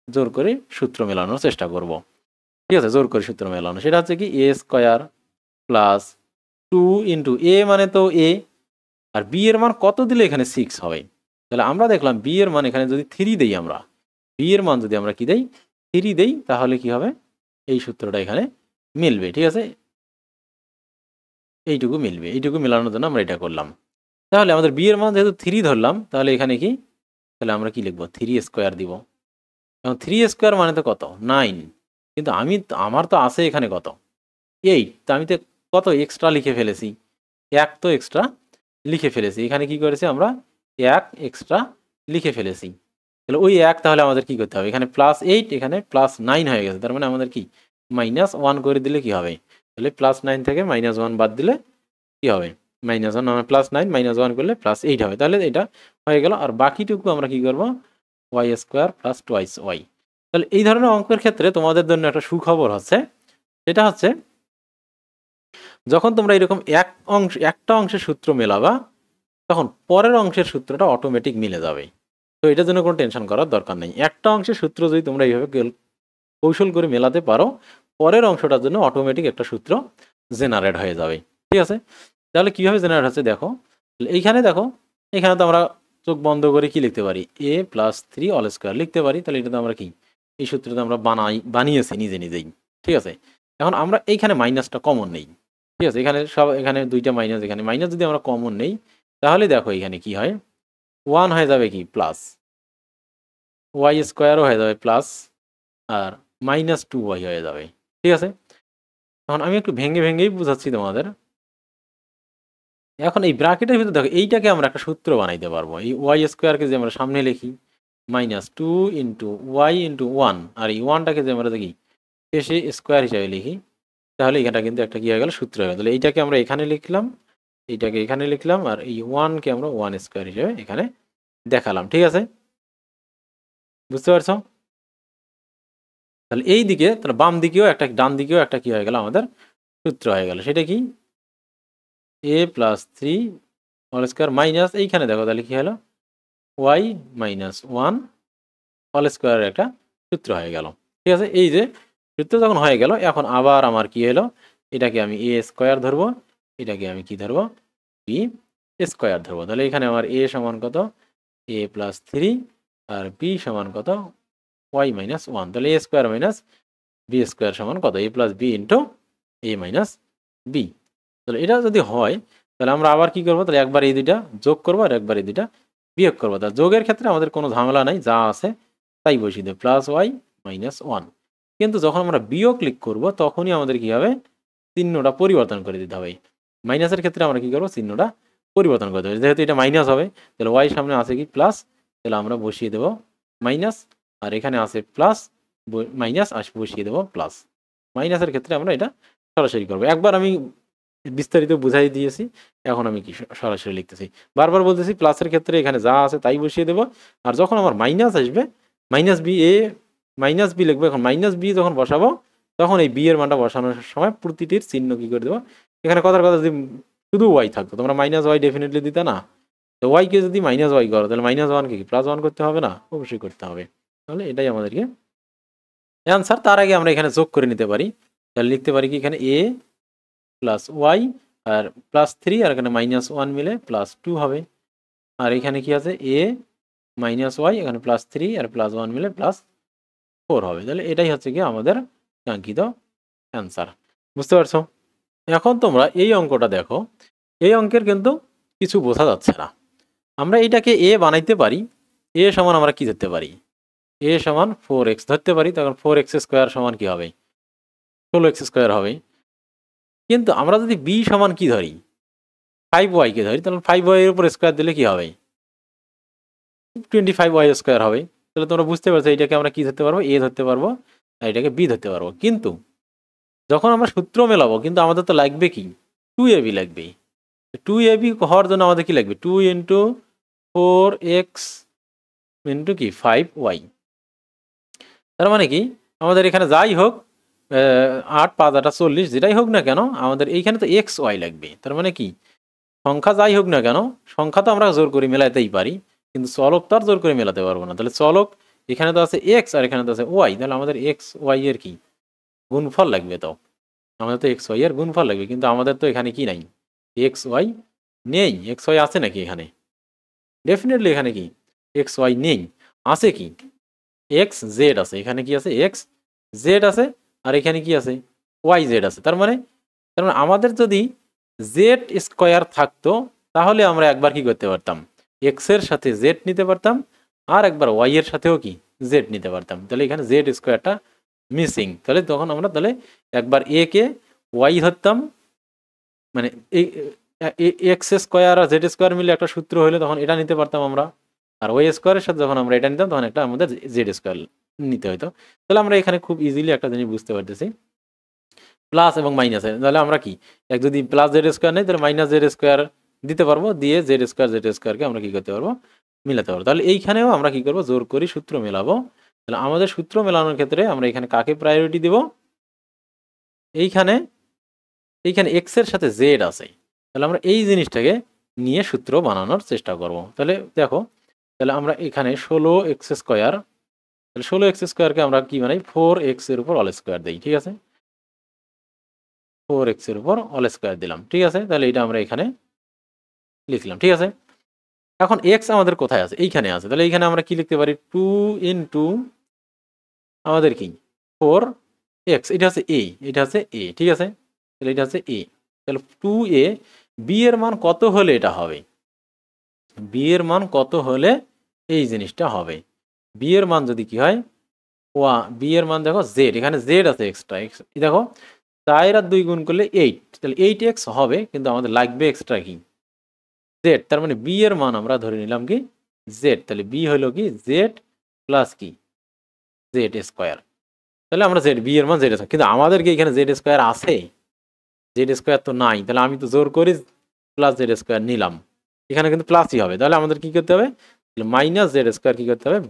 জোর করে সূত্র মেলানোর চেষ্টা করব, ঠিক আছে। জোর করে সূত্র মেলানো সেটা হচ্ছে কি এ স্কোয়ার প্লাস 2 ইন্টু এ মানে তো এ, আর বি এর মান কত দিলে এখানে 6 হবে। তাহলে আমরা দেখলাম বি এর মান এখানে যদি 3 দেই, আমরা বি এর মান যদি আমরা কি দেই 3 দেই, তাহলে কি হবে এই সূত্রটা এখানে মিলবে, ঠিক আছে। এইটুকু মিলবে, এইটুকু মেলানোর জন্য আমরা এটা করলাম। তাহলে আমাদের বি এর মান যেহেতু 3 ধরলাম, তাহলে এখানে কি, তাহলে আমরা কি লিখবো 3 স্কোয়ার দিব। এবং 3 স্কোয়ার মানে তো কত 9, কিন্তু আমার তো আছে এখানে কত 8, তো আমি তো কত এক্সট্রা লিখে ফেলেছি, এক তো এক্সট্রা লিখে ফেলেছি। এখানে কি করেছি আমরা এক এক্সট্রা লিখে ফেলেছি। তাহলে ওই এক, তাহলে আমাদের কি করতে হবে, এখানে +8 এখানে +9 হয়ে গেছে, তার মানে আমাদের কি -1 করে দিলে কি হবে, তাহলে +9 থেকে -1 বাদ দিলে কি হবে -1, আমরা +9 -1 করলে +8 হবে। তাহলে এটা হয়ে গেল, আর বাকিটুকু আমরা কি করব y square plus twice y. তাহলে এই ধরনের অঙ্কের ক্ষেত্রে তোমাদের জন্য একটা সুখবর হচ্ছে, সেটা হচ্ছে যখন তোমরা এরকম একটা অংশের সূত্র মেলাবা, তখন পরের অংশের সূত্রটা অটোমেটিক মিলে যাবে। তো এটার জন্য কোনো টেনশন করার দরকার নেই। একটা অংশের সূত্র যদি তোমরা এইভাবে কৌশল করে মেলাতে পারো, পরের অংশটার জন্য অটোমেটিক একটা সূত্র জেনারেট হয়ে যাবে, ঠিক আছে। তাহলে কিভাবে জেনারেট হচ্ছে দেখো, এইখানে দেখো, এখানে তো আমরা চোখ বন্ধ করে কি লিখতে পারি a + 3 অল স্কোয়ার লিখতে পারি। তাহলে এটা তো আমরা কি এই সূত্রটা আমরা বানিয়েছি নিজে নিজেই, ঠিক আছে। এখন আমরা এইখানে মাইনাসটা কমন নেই, ঠিক আছে, এখানে দুইটা মাইনাস, এখানে মাইনাস যদি আমরা কমন নেই, তাহলে দেখো এখানে কি হয় 1 হয়ে যাবে কি প্লাস, ওয়াই স্কোয়ারও হয়ে যাবে প্লাস, আর -2y হয়ে যাবে, ঠিক আছে। এখন আমি একটু ভেঙে ভেঙেই বুঝাচ্ছি তোমাদের। এখন এই ব্র্যাকেটের ভিতরে দেখো এইটাকে আমরা একটা সূত্র বানাইতে পারবো। এই ওয়াই স্কোয়ারকে যে আমরা সামনে লিখি -2 ইন্টু ওয়াই ইন্টু 1, আর এই 1টাকে যে আমরা দেখি শেষে স্কোয়ার হিসাবে লিখি, তাহলে এখানটা কিন্তু একটা কি হয়ে গেল সূত্র হয়ে গেল। তাহলে এইটাকে আমরা এখানে লিখলাম, এইটাকে এখানে লিখলাম, আর এই 1কে আমরা 1 স্কোয়ার হিসেবে এখানে দেখালাম, ঠিক আছে, বুঝতে পারছো? তাহলে এই দিকে, তাহলে বাম দিকেও একটা, ডান দিকেও একটা কি হয়ে গেল আমাদের সূত্র হয়ে গেল। সেটা কি a + 3 হোল স্কোয়ার মাইনাস, এইখানে দেখো তাহলে কি হলো y - 1 হোল স্কোয়ারের একটা সূত্র হয়ে গেল, ঠিক আছে। এই যে সূত্র যখন হয়ে গেল, এখন আবার আমার কি হলো, এটাকে আমি a স্কোয়ার ধরবো, এটাকে আমি কি ধরবো b স্কোয়ার ধরবো। তাহলে এখানে আমার a সমান কত a + 3, আর b সমান কত y - 1। তাহলে a square minus b square সমান কত a + b into a - b। তাহলে এটা যদি হয়, তাহলে আমরা আবার কি করবো, তাহলে একবার এই দুইটা যোগ করবো আর একবার এই দুইটা বিয়োগ করবো। তাহলে যোগের ক্ষেত্রে আমাদের কোনো ঝামেলা নাই, যা আছে তাই বসিয়ে দেব, +y - 1। কিন্তু যখন আমরা বিয়োগ ক্লিক করব তখনই আমাদের কি হবে, চিহ্নটা পরিবর্তন করে দিতে হবে। মাইনাসের ক্ষেত্রে আমরা কি করব, চিহ্নটা পরিবর্তন করে দেবো। যেহেতু এটা মাইনাস হবে তাহলে ওয়াই সামনে আছে কি প্লাস, তাহলে আমরা বসিয়ে দেবো মাইনাস, আর এখানে আছে প্লাস মাইনাস বসিয়ে দেবো প্লাস। মাইনাসের ক্ষেত্রে আমরা এটা সরাসরি করবো। একবার আমি বিস্তারিত বুঝাই দিয়েছি, এখন আমি কি সরাসরি লিখতেছি, বারবার বলতেছি প্লাসের ক্ষেত্রে এখানে যা আছে তাই বসিয়ে দেবো। আর যখন আমার মাইনাস আসবে minus B A minus B লিখবো। এখন মাইনাস বি যখন বসাবো তখন এই বি এর মানটা বসানোর সময় প্রতিটির চিহ্ন কি করে দেবো, এখানে কথার কথা যদি শুধু ওয়াই থাকতো তোমরা মাইনাস ওয়াই ডেফিনেটলি দিতে না, তো ওয়াইকে যদি মাইনাস ওয়াই করো তাহলে মাইনাস ওয়ানকে কি প্লাস ওয়ান করতে হবে না, অবশ্যই করতে হবে। তাহলে এটাই আমাদেরকে অ্যান্সার। তার আগে আমরা এখানে যোগ করে নিতে পারি, তাহলে লিখতে পারি কি এখানে এ প্লাস ওয়াই আর প্লাস থ্রি আর এখানে মাইনাস ওয়ান মিলে প্লাস টু হবে। আর এখানে কি আছে এ মাইনাস ওয়াই, এখানে প্লাস থ্রি আর প্লাস ওয়ান মিলে প্লাস ফোর হবে। তাহলে এটাই হচ্ছে কি আমাদের কাঙ্ক্ষিত অ্যান্সার। বুঝতে পারছো? এখন তোমরা এই অঙ্কটা দেখো, এই অঙ্কের কিন্তু কিছু বোঝা যাচ্ছে না। আমরা এটাকে এ বানাইতে পারি, এ সমান আমরা কি ধরতে পারি, এ সমান 4x ধরতে পারি, তখন 4x স্কোয়ার সমান কি হবে, 16x স্কোয়ার হবে। কিন্তু আমরা যদি বি সমান কি ধরি, 5y কে ধরি, তাহলে 5y এর উপর স্কোয়ার দিলে কি হবে, 25y স্কোয়ার হবে। তাহলে তোমরা বুঝতে পারছো এটাকে আমরা কি ধরতে পারবো, এ ধরতে পারবো, আর এটাকে বি ধরতে পারবো। কিন্তু যখন আমরা সূত্র মেলাবো কিন্তু আমাদের তো লাগবে কি 2ab লাগবে। 2ab হওয়ার জন্য আমাদের কি লাগবে, 2 ইন্টু 4x ইন্টু কি 5y। তার মানে কি আমাদের এখানে যাই হোক 8 5 8 40 যেটাই হোক না কেন আমাদের এইখানে তো এক্স ওয়াই লাগবে। তার মানে কি সংখ্যা যাই হোক না কেন, সংখ্যা তো আমরা জোর করে মেলাতেই পারি কিন্তু চলক তো আর জোর করে মেলাতে পারবো না। তাহলে চলক এখানে তো আছে এক্স আর এখানে তো আছে ওয়াই, তাহলে আমাদের এক্স ওয়াই এর কি গুণফল লাগবে। তো আমাদের তো এক্স ওয়াই এর গুণফল লাগবে, কিন্তু আমাদের তো এখানে কি নাই, এক্স ওয়াই নেই। এক্স ওয়াই আছে নাকি এখানে, ডেফিনেটলি এখানে কি এক্স ওয়াই নেই, আছে কি এক্স জেড আছে। এখানে কি আছে এক্স জেড আছে, আর এখানে কি আছে ওয়াই জেড আছে। তার মানে আমাদের যদি জেড স্কোয়ার থাকতো তাহলে আমরা একবার কি করতে পারতাম, এক্স এর সাথে জেড নিতে পারতাম, আর একবার ওয়াই এর সাথেও কি জেড নিতে পারতাম। তাহলে এখানে জেড স্কোয়ারটা মিসিং, তাহলে তখন আমরা তাহলে একবার এ কে ওয়াই ধরতাম, মানে এই এক্স স্কোয়ার আর জেড স্কোয়ার মিলে একটা সূত্র হলে তখন এটা নিতে পারতাম আমরা, আর ওয়াই স্কোয়ারের সাথে যখন আমরা এটা নিতাম তখন একটা আমাদের জেড স্কোয়ার নিতে হতো। তাহলে আমরা এখানে খুব ইজিলি একটা জিনিস বুঝতে পারতেছি, প্লাস এবং মাইনাস। তাহলে আমরা কি এক যদি প্লাস জেড স্কোয়ার নেই তাহলে মাইনাস জেড স্কোয়ার দিতে পারবো, দিয়ে জেড স্কোয়ারকে আমরা কি করতে পারবো, মিলাতে পারবো। তাহলে এইখানেও আমরা কি করবো, জোর করি সূত্র মেলাবো। তাহলে আমাদের সূত্র মেলানোর ক্ষেত্রে আমরা এখানে কাকে প্রায়োরিটি দেব, এইখানে এক্স এর সাথে জেড আছে, তাহলে আমরা এই জিনিসটাকে নিয়ে সূত্র বানানোর চেষ্টা করব। তাহলে দেখো, তাহলে আমরা এখানে 16x স্কোয়ার, তাহলে 16x স্কোয়ারকে আমরা কি বানাই 4x এর উপর অল স্কোয়ার দিই, ঠিক আছে 4x এর উপর অল স্কোয়ার দিলাম, ঠিক আছে। তাহলে এটা আমরা এখানে লিখলাম, ঠিক আছে। এখন এক্স আমাদের কোথায় আছে, এইখানে আছে, তাহলে এইখানে আমরা কি লিখতে পারি 2 ইন্টু আমাদের কি 4x, এটা হচ্ছে এ, এটা হচ্ছে এ, ঠিক আছে। তাহলে এটা হচ্ছে এ, তাহলে 2a, বি এর মান কত হলে এটা হবে, বি এর মান কত হলে এই জিনিসটা হবে, বি এর মান যদি কি হয় বি এর মান দেখো জেড, এখানে জেড আছে এক্সট্রা, দেখো 4 আর 2 গুণ করলে 8, তাহলে 8x হবে, কিন্তু আমাদের লাগবে এক্সট্রা কি জেড। তার মানে বি এর মান আমরা ধরে নিলাম কি জেড, তাহলে বি হলো কি জেড প্লাস কি জেড স্কোয়ার। তাহলে আমরা জেড, বি এর মান জেড স্কোয়ার, কিন্তু আমাদের কি এখানে জেড স্কোয়ার আছে, জেড স্কোয়ার তো নাই, তাহলে আমি তো জোর করে প্লাস জেড স্কোয়ার নিলাম, এখানে কিন্তু প্লাসই হবে। তাহলে আমাদের কি করতে হবে, মাইনাস জেড স্কোয়ার কি করতে হবে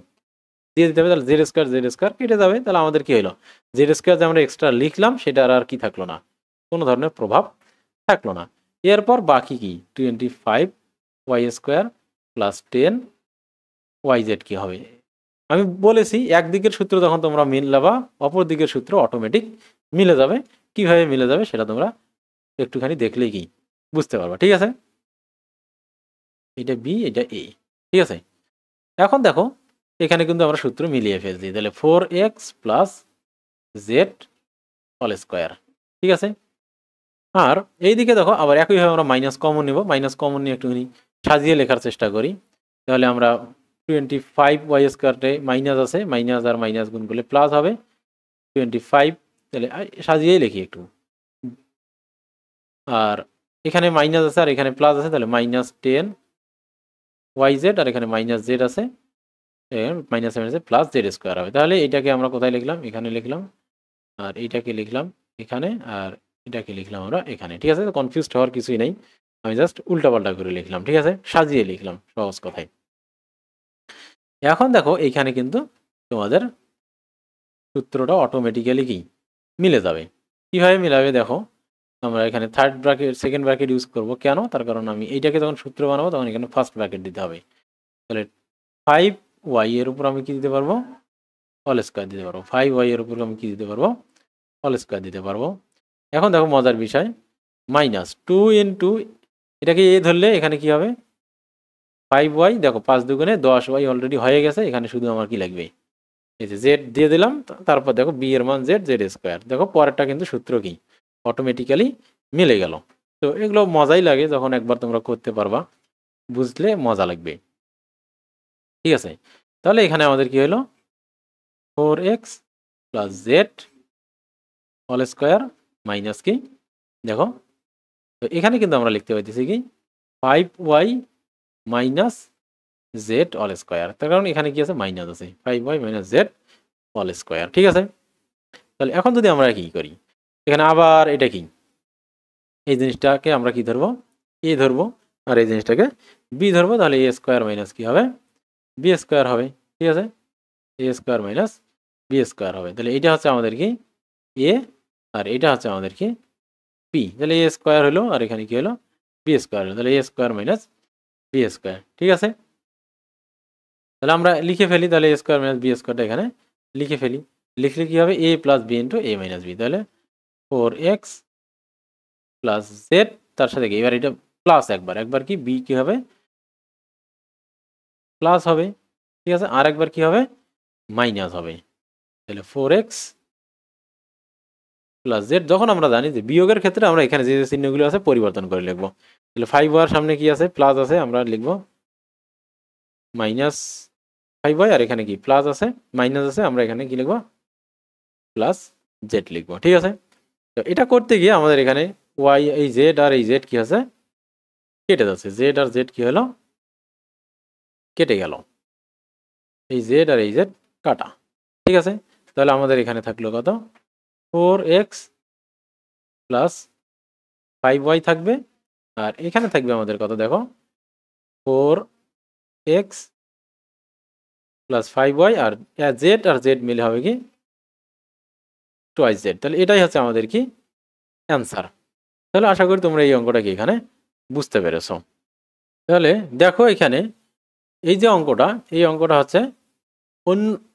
দিয়ে দিতে হবে, তাহলে জেড স্কোয়ার কেটে যাবে। তাহলে আমাদের কি হলো, জেড স্কোয়ার যে আমরা এক্সট্রা লিখলাম সেটার আর কি থাকলো না, কোনো ধরনের প্রভাব থাকলো না। এরপর বাকি কি 25y স্কোয়ার প্লাস 10yz কি হবে, আমি বলেছি একদিকের সূত্র যখন তোমরা মিলাবা অপর দিকের সূত্র অটোমেটিক মিলে যাবে। কিভাবে মিলে যাবে সেটা তোমরা একটুখানি দেখলেই কি বুঝতে পারবা, ঠিক আছে। এটা বি, এটা এ, ঠিক আছে। এখন দেখো এখানে কিন্তু আমরা সূত্র মিলিয়ে ফেলছি, তাহলে 4x plus Z all square, ঠিক আছে। আর এইদিকে দেখো আবার একইভাবে আমরা মাইনাস কমন নিব, মাইনাস কমন নিয়ে একটুখানি সাজিয়ে লেখার চেষ্টা করি। তাহলে আমরা 25y স্কোয়ারে মাইনাস আছে, মাইনাস আর মাইনাস গুণ করলে প্লাস হবে, 25, তাহলে সাজিয়েই লিখি একটু। আর এখানে মাইনাস আছে আর এখানে প্লাস আছে, তাহলে -10 YZ, আর এখানে -z আছে, মাইনাস প্লাস জেড স্কোয়ার হবে। তাহলে এটাকে আমরা কোথায় লিখলাম? এখানে লিখলাম, আর এইটাকে লিখলাম এখানে, আর এটাকে লিখলাম আমরা এখানে। ঠিক আছে, কনফিউজড হওয়ার কিছুই নেই, আমি জাস্ট উল্টাপাল্টা করে লিখলাম। ঠিক আছে, সাজিয়ে লিখলাম সহজ কথায়। এখন দেখো এইখানে কিন্তু তোমাদের সূত্রটা অটোমেটিক্যালি কি মিলে যাবে। কিভাবে মিলাবে দেখো, আমরা এখানে third bracket second bracket use করব। কেন? তার কারণ আমি এইটাকে যখন সূত্র বানাবো তখন এখানে ফার্স্ট ব্র্যাকেট দিতে হবে। তাহলে 5y এর উপর আমি কি দিতে পারবো? হোল স্কোয়ার দিতে পারবো। 5y এর উপর আমি কি দিতে পারবো? হোল স্কোয়ার দিতে পারবো। এখন দেখো মজার বিষয়, -2 ইন্টু এটাকে এ ধরলে এখানে কি হবে? 5y, দেখো 5 দুগুণে 10y অলরেডি হয়ে গেছে, এখানে শুধু আমার কি লাগবে? এই যে জেড দিয়ে দিলাম, তারপর দেখো বি এর মান জেড, জেড স্কোয়ার। দেখো পরেরটা কিন্তু সূত্র কি অটোমেটিক্যালি মিলে গেল। তো এগুলো মজাই লাগে যখন একবার তোমরা করতে পারবা, বুঝলে মজা লাগবে। ঠিক আছে, তাহলে এখানে আমাদের কি হলো? 4x plus z whole square minus কি, দেখো তো এখানে কিন্তু আমরা লিখতে পাইতেছি কি 5y minus Z whole square. তার কারণ এখানে কি আছে? মাইনাস আছে, 5y minus Z whole square. ঠিক আছে, তাহলে এখন যদি আমরা কি করি, এখানে আবার এটা কি, এই জিনিসটাকে আমরা কি ধরবো? এ ধরবো, আর এই জিনিসটাকে বি ধরবো। তাহলে এ স্কোয়ার মাইনাস কি হবে? বি স্কোয়ার হবে। ঠিক আছে, A square minus B square হবে। তাহলে এটা হচ্ছে আমাদের কি এ, আর এটা হচ্ছে আমাদের কি বি। তাহলে এ স্কোয়ার হলো, আর এখানে কি হলো? বি স্কোয়ার হলো। তাহলে a square minus B square. ঠিক আছে, তাহলে আমরা লিখে ফেলি। তাহলে এ স্কোয়ার মাইনাস বি স্কোয়ারটা এখানে লিখে ফেলি। লিখলে কি হবে? এ plus b into a minus b. তাহলে 4x প্লাস জেড, তার সাথে কি এবার এটা প্লাস একবার, একবার কি বি কি হবে? প্লাস হবে। ঠিক আছে, আর একবার কি হবে? মাইনাস হবে। তাহলে 4x প্লাস জেড। যখন আমরা জানি যে বিয়োগের ক্ষেত্রে আমরা এখানে যে যে চিহ্নগুলো আছে পরিবর্তন করে লিখবো। তাহলে 5y সামনে কি আছে? প্লাস আছে, আমরা লিখবো মাইনাস 5y, আর এখানে কি প্লাস আছে, মাইনাস আছে, আমরা এখানে কি লিখবো? প্লাস জেড লিখবো। ঠিক আছে, তো এটা করতে গিয়ে আমাদের এখানে ওয়াই, এই জেড আর এই জেড কি আছে? কেটে যাচ্ছে। জেড আর জেড কি হলো? কেটে গেল। এই জেড আর এই জেড কাটা। ঠিক আছে, তাহলে আমাদের এখানে থাকলো কত? 4x প্লাস 5y থাকবে, আর এখানে থাকবে আমাদের কত দেখো? 4x প্লাস 5y, আর জেড আর জেড মিলে হবে কি টুয়াইস জেড। তাহলে এটাই হচ্ছে আমাদের কি অ্যান্সার। তাহলে আশা করি তোমরা এই অঙ্কটা কি এখানে বুঝতে পেরেছো। তাহলে দেখো এখানে এই যে অঙ্কটা, এই অঙ্কটা হচ্ছে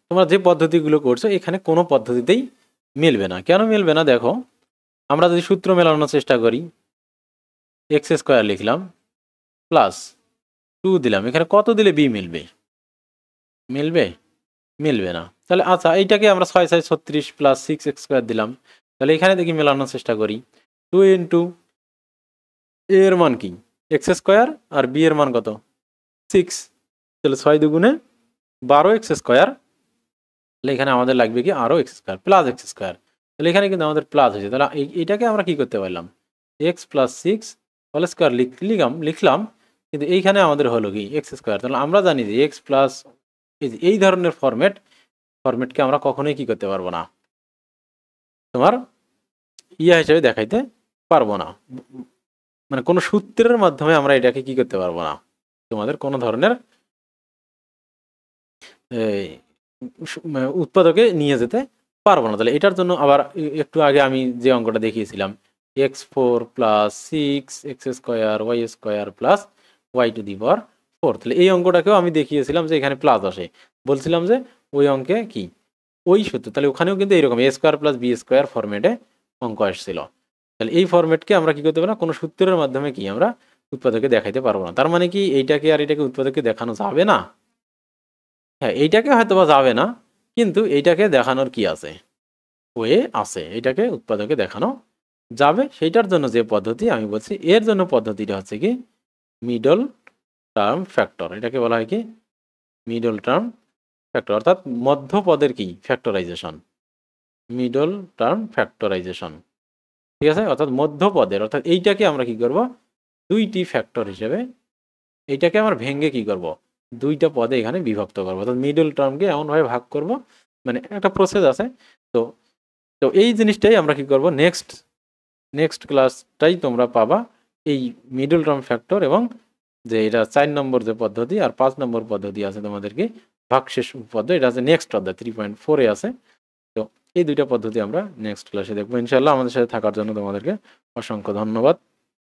তোমরা যে পদ্ধতিগুলো করছো এখানে কোনো পদ্ধতিতেই মিলবে না। কেন মিলবে না? দেখো, আমরা যদি সূত্র মেলানোর চেষ্টা করি, এক্স স্কোয়ার লিখলাম প্লাস 2 দিলাম, এখানে কত দিলে বি মিলবে? মিলবে? মিলবে না। তাহলে আচ্ছা, এইটাকে আমরা 6 6 36 প্লাস 6x স্কোয়ার দিলাম, তাহলে এখানে দেখি মেলানোর চেষ্টা করি। 2 ইন্টু এ এর মান কি? এক্স স্কোয়ার, আর বি এর মান কত? 6। তাহলে 6 দুগুণে 12x স্কোয়ার। তাহলে এখানে আমাদের লাগবে কি আরও x square plus x square. তাহলে এখানে কিন্তু আমাদের প্লাস হয়েছে। তাহলে এইটাকে আমরা কি করতে পারলাম? এক্স প্লাস 6 হোল স্কোয়ার লিখলাম, কিন্তু এইখানে আমাদের হলো কি এক্স স্কোয়ার। তাহলে আমরা জানি যে এক্স প্লাস এই ধরনের ফরম্যাটকে আমরা কখনোই কি করতে পারবো না, তোমার হিসেবে দেখাইতে পারবো না। মানে কোনো সূত্রের মাধ্যমে আমরা এটাকে কি করতে পারবো না, তোমাদের কোনো ধরনের উৎপাদকে নিয়ে যেতে পারবো না। তাহলে এটার জন্য আবার একটু আগে আমি যে অঙ্কটা দেখিয়েছিলাম, x4 plus 6x square Y square plus Y to the power 4। তাহলে এই অঙ্কটাকেও আমি দেখিয়েছিলাম যে এখানে প্লাস আসে, বলছিলাম যে ওই অঙ্কে কি ওই সূত্র। তাহলে ওখানেও কিন্তু এইরকম এ স্কোয়ার প্লাস বি স্কোয়ার ফরম্যাটে অঙ্ক আসছিল। তাহলে এই ফরম্যাটকে আমরা কি করতে পারবো না, কোনো সূত্রের মাধ্যমে কি আমরা উৎপাদকে দেখাইতে পারবো না। তার মানে কি এইটাকে আর এটাকে উৎপাদকে দেখানো যাবে না? হ্যাঁ, এইটাকে হয়তো বা যাবে না, কিন্তু এইটাকে দেখানোর কি আছে, ওয়ে আছে, এটাকে উৎপাদকে দেখানো যাবে। সেইটার জন্য যে পদ্ধতি আমি বলছি, এর জন্য পদ্ধতিটা হচ্ছে কি মিডল টার্ম ফ্যাক্টর। এটাকে বলা হয় কি মিডল টার্ম ফ্যাক্টর, অর্থাৎ মধ্য পদের কি ফ্যাক্টরাইজেশন। মিডল টার্ম ফ্যাক্টরাইজেশন, ঠিক আছে। অর্থাৎ মধ্যপদের, অর্থাৎ এইটাকে আমরা কি করব, দুইটি ফ্যাক্টর হিসেবে এইটাকে আমরা ভেঙে কি করব, দুইটা পদে এখানে বিভক্ত করবো, অর্থাৎ মিডল টার্মকে এমনভাবে ভাগ করব, মানে একটা প্রসেস আছে। তো তো এই জিনিসটাই আমরা কি করব, নেক্সট ক্লাসটাই তোমরা পাবা এই মিডল টার্ম ফ্যাক্টর, এবং যে এটা 4 নম্বর যে পদ্ধতি আর 5 নম্বর পদ্ধতি আছে তোমাদেরকে ভাগশেষ উপপাদ্য, এটা আছে নেক্সট অধ্যায় 3.4 আছে। তো এই দুইটা পদ্ধতি আমরা নেক্সট ক্লাসে দেখবো ইনশাআল্লাহ। আমাদের সাথে থাকার জন্য তোমাদেরকে অসংখ্য ধন্যবাদ।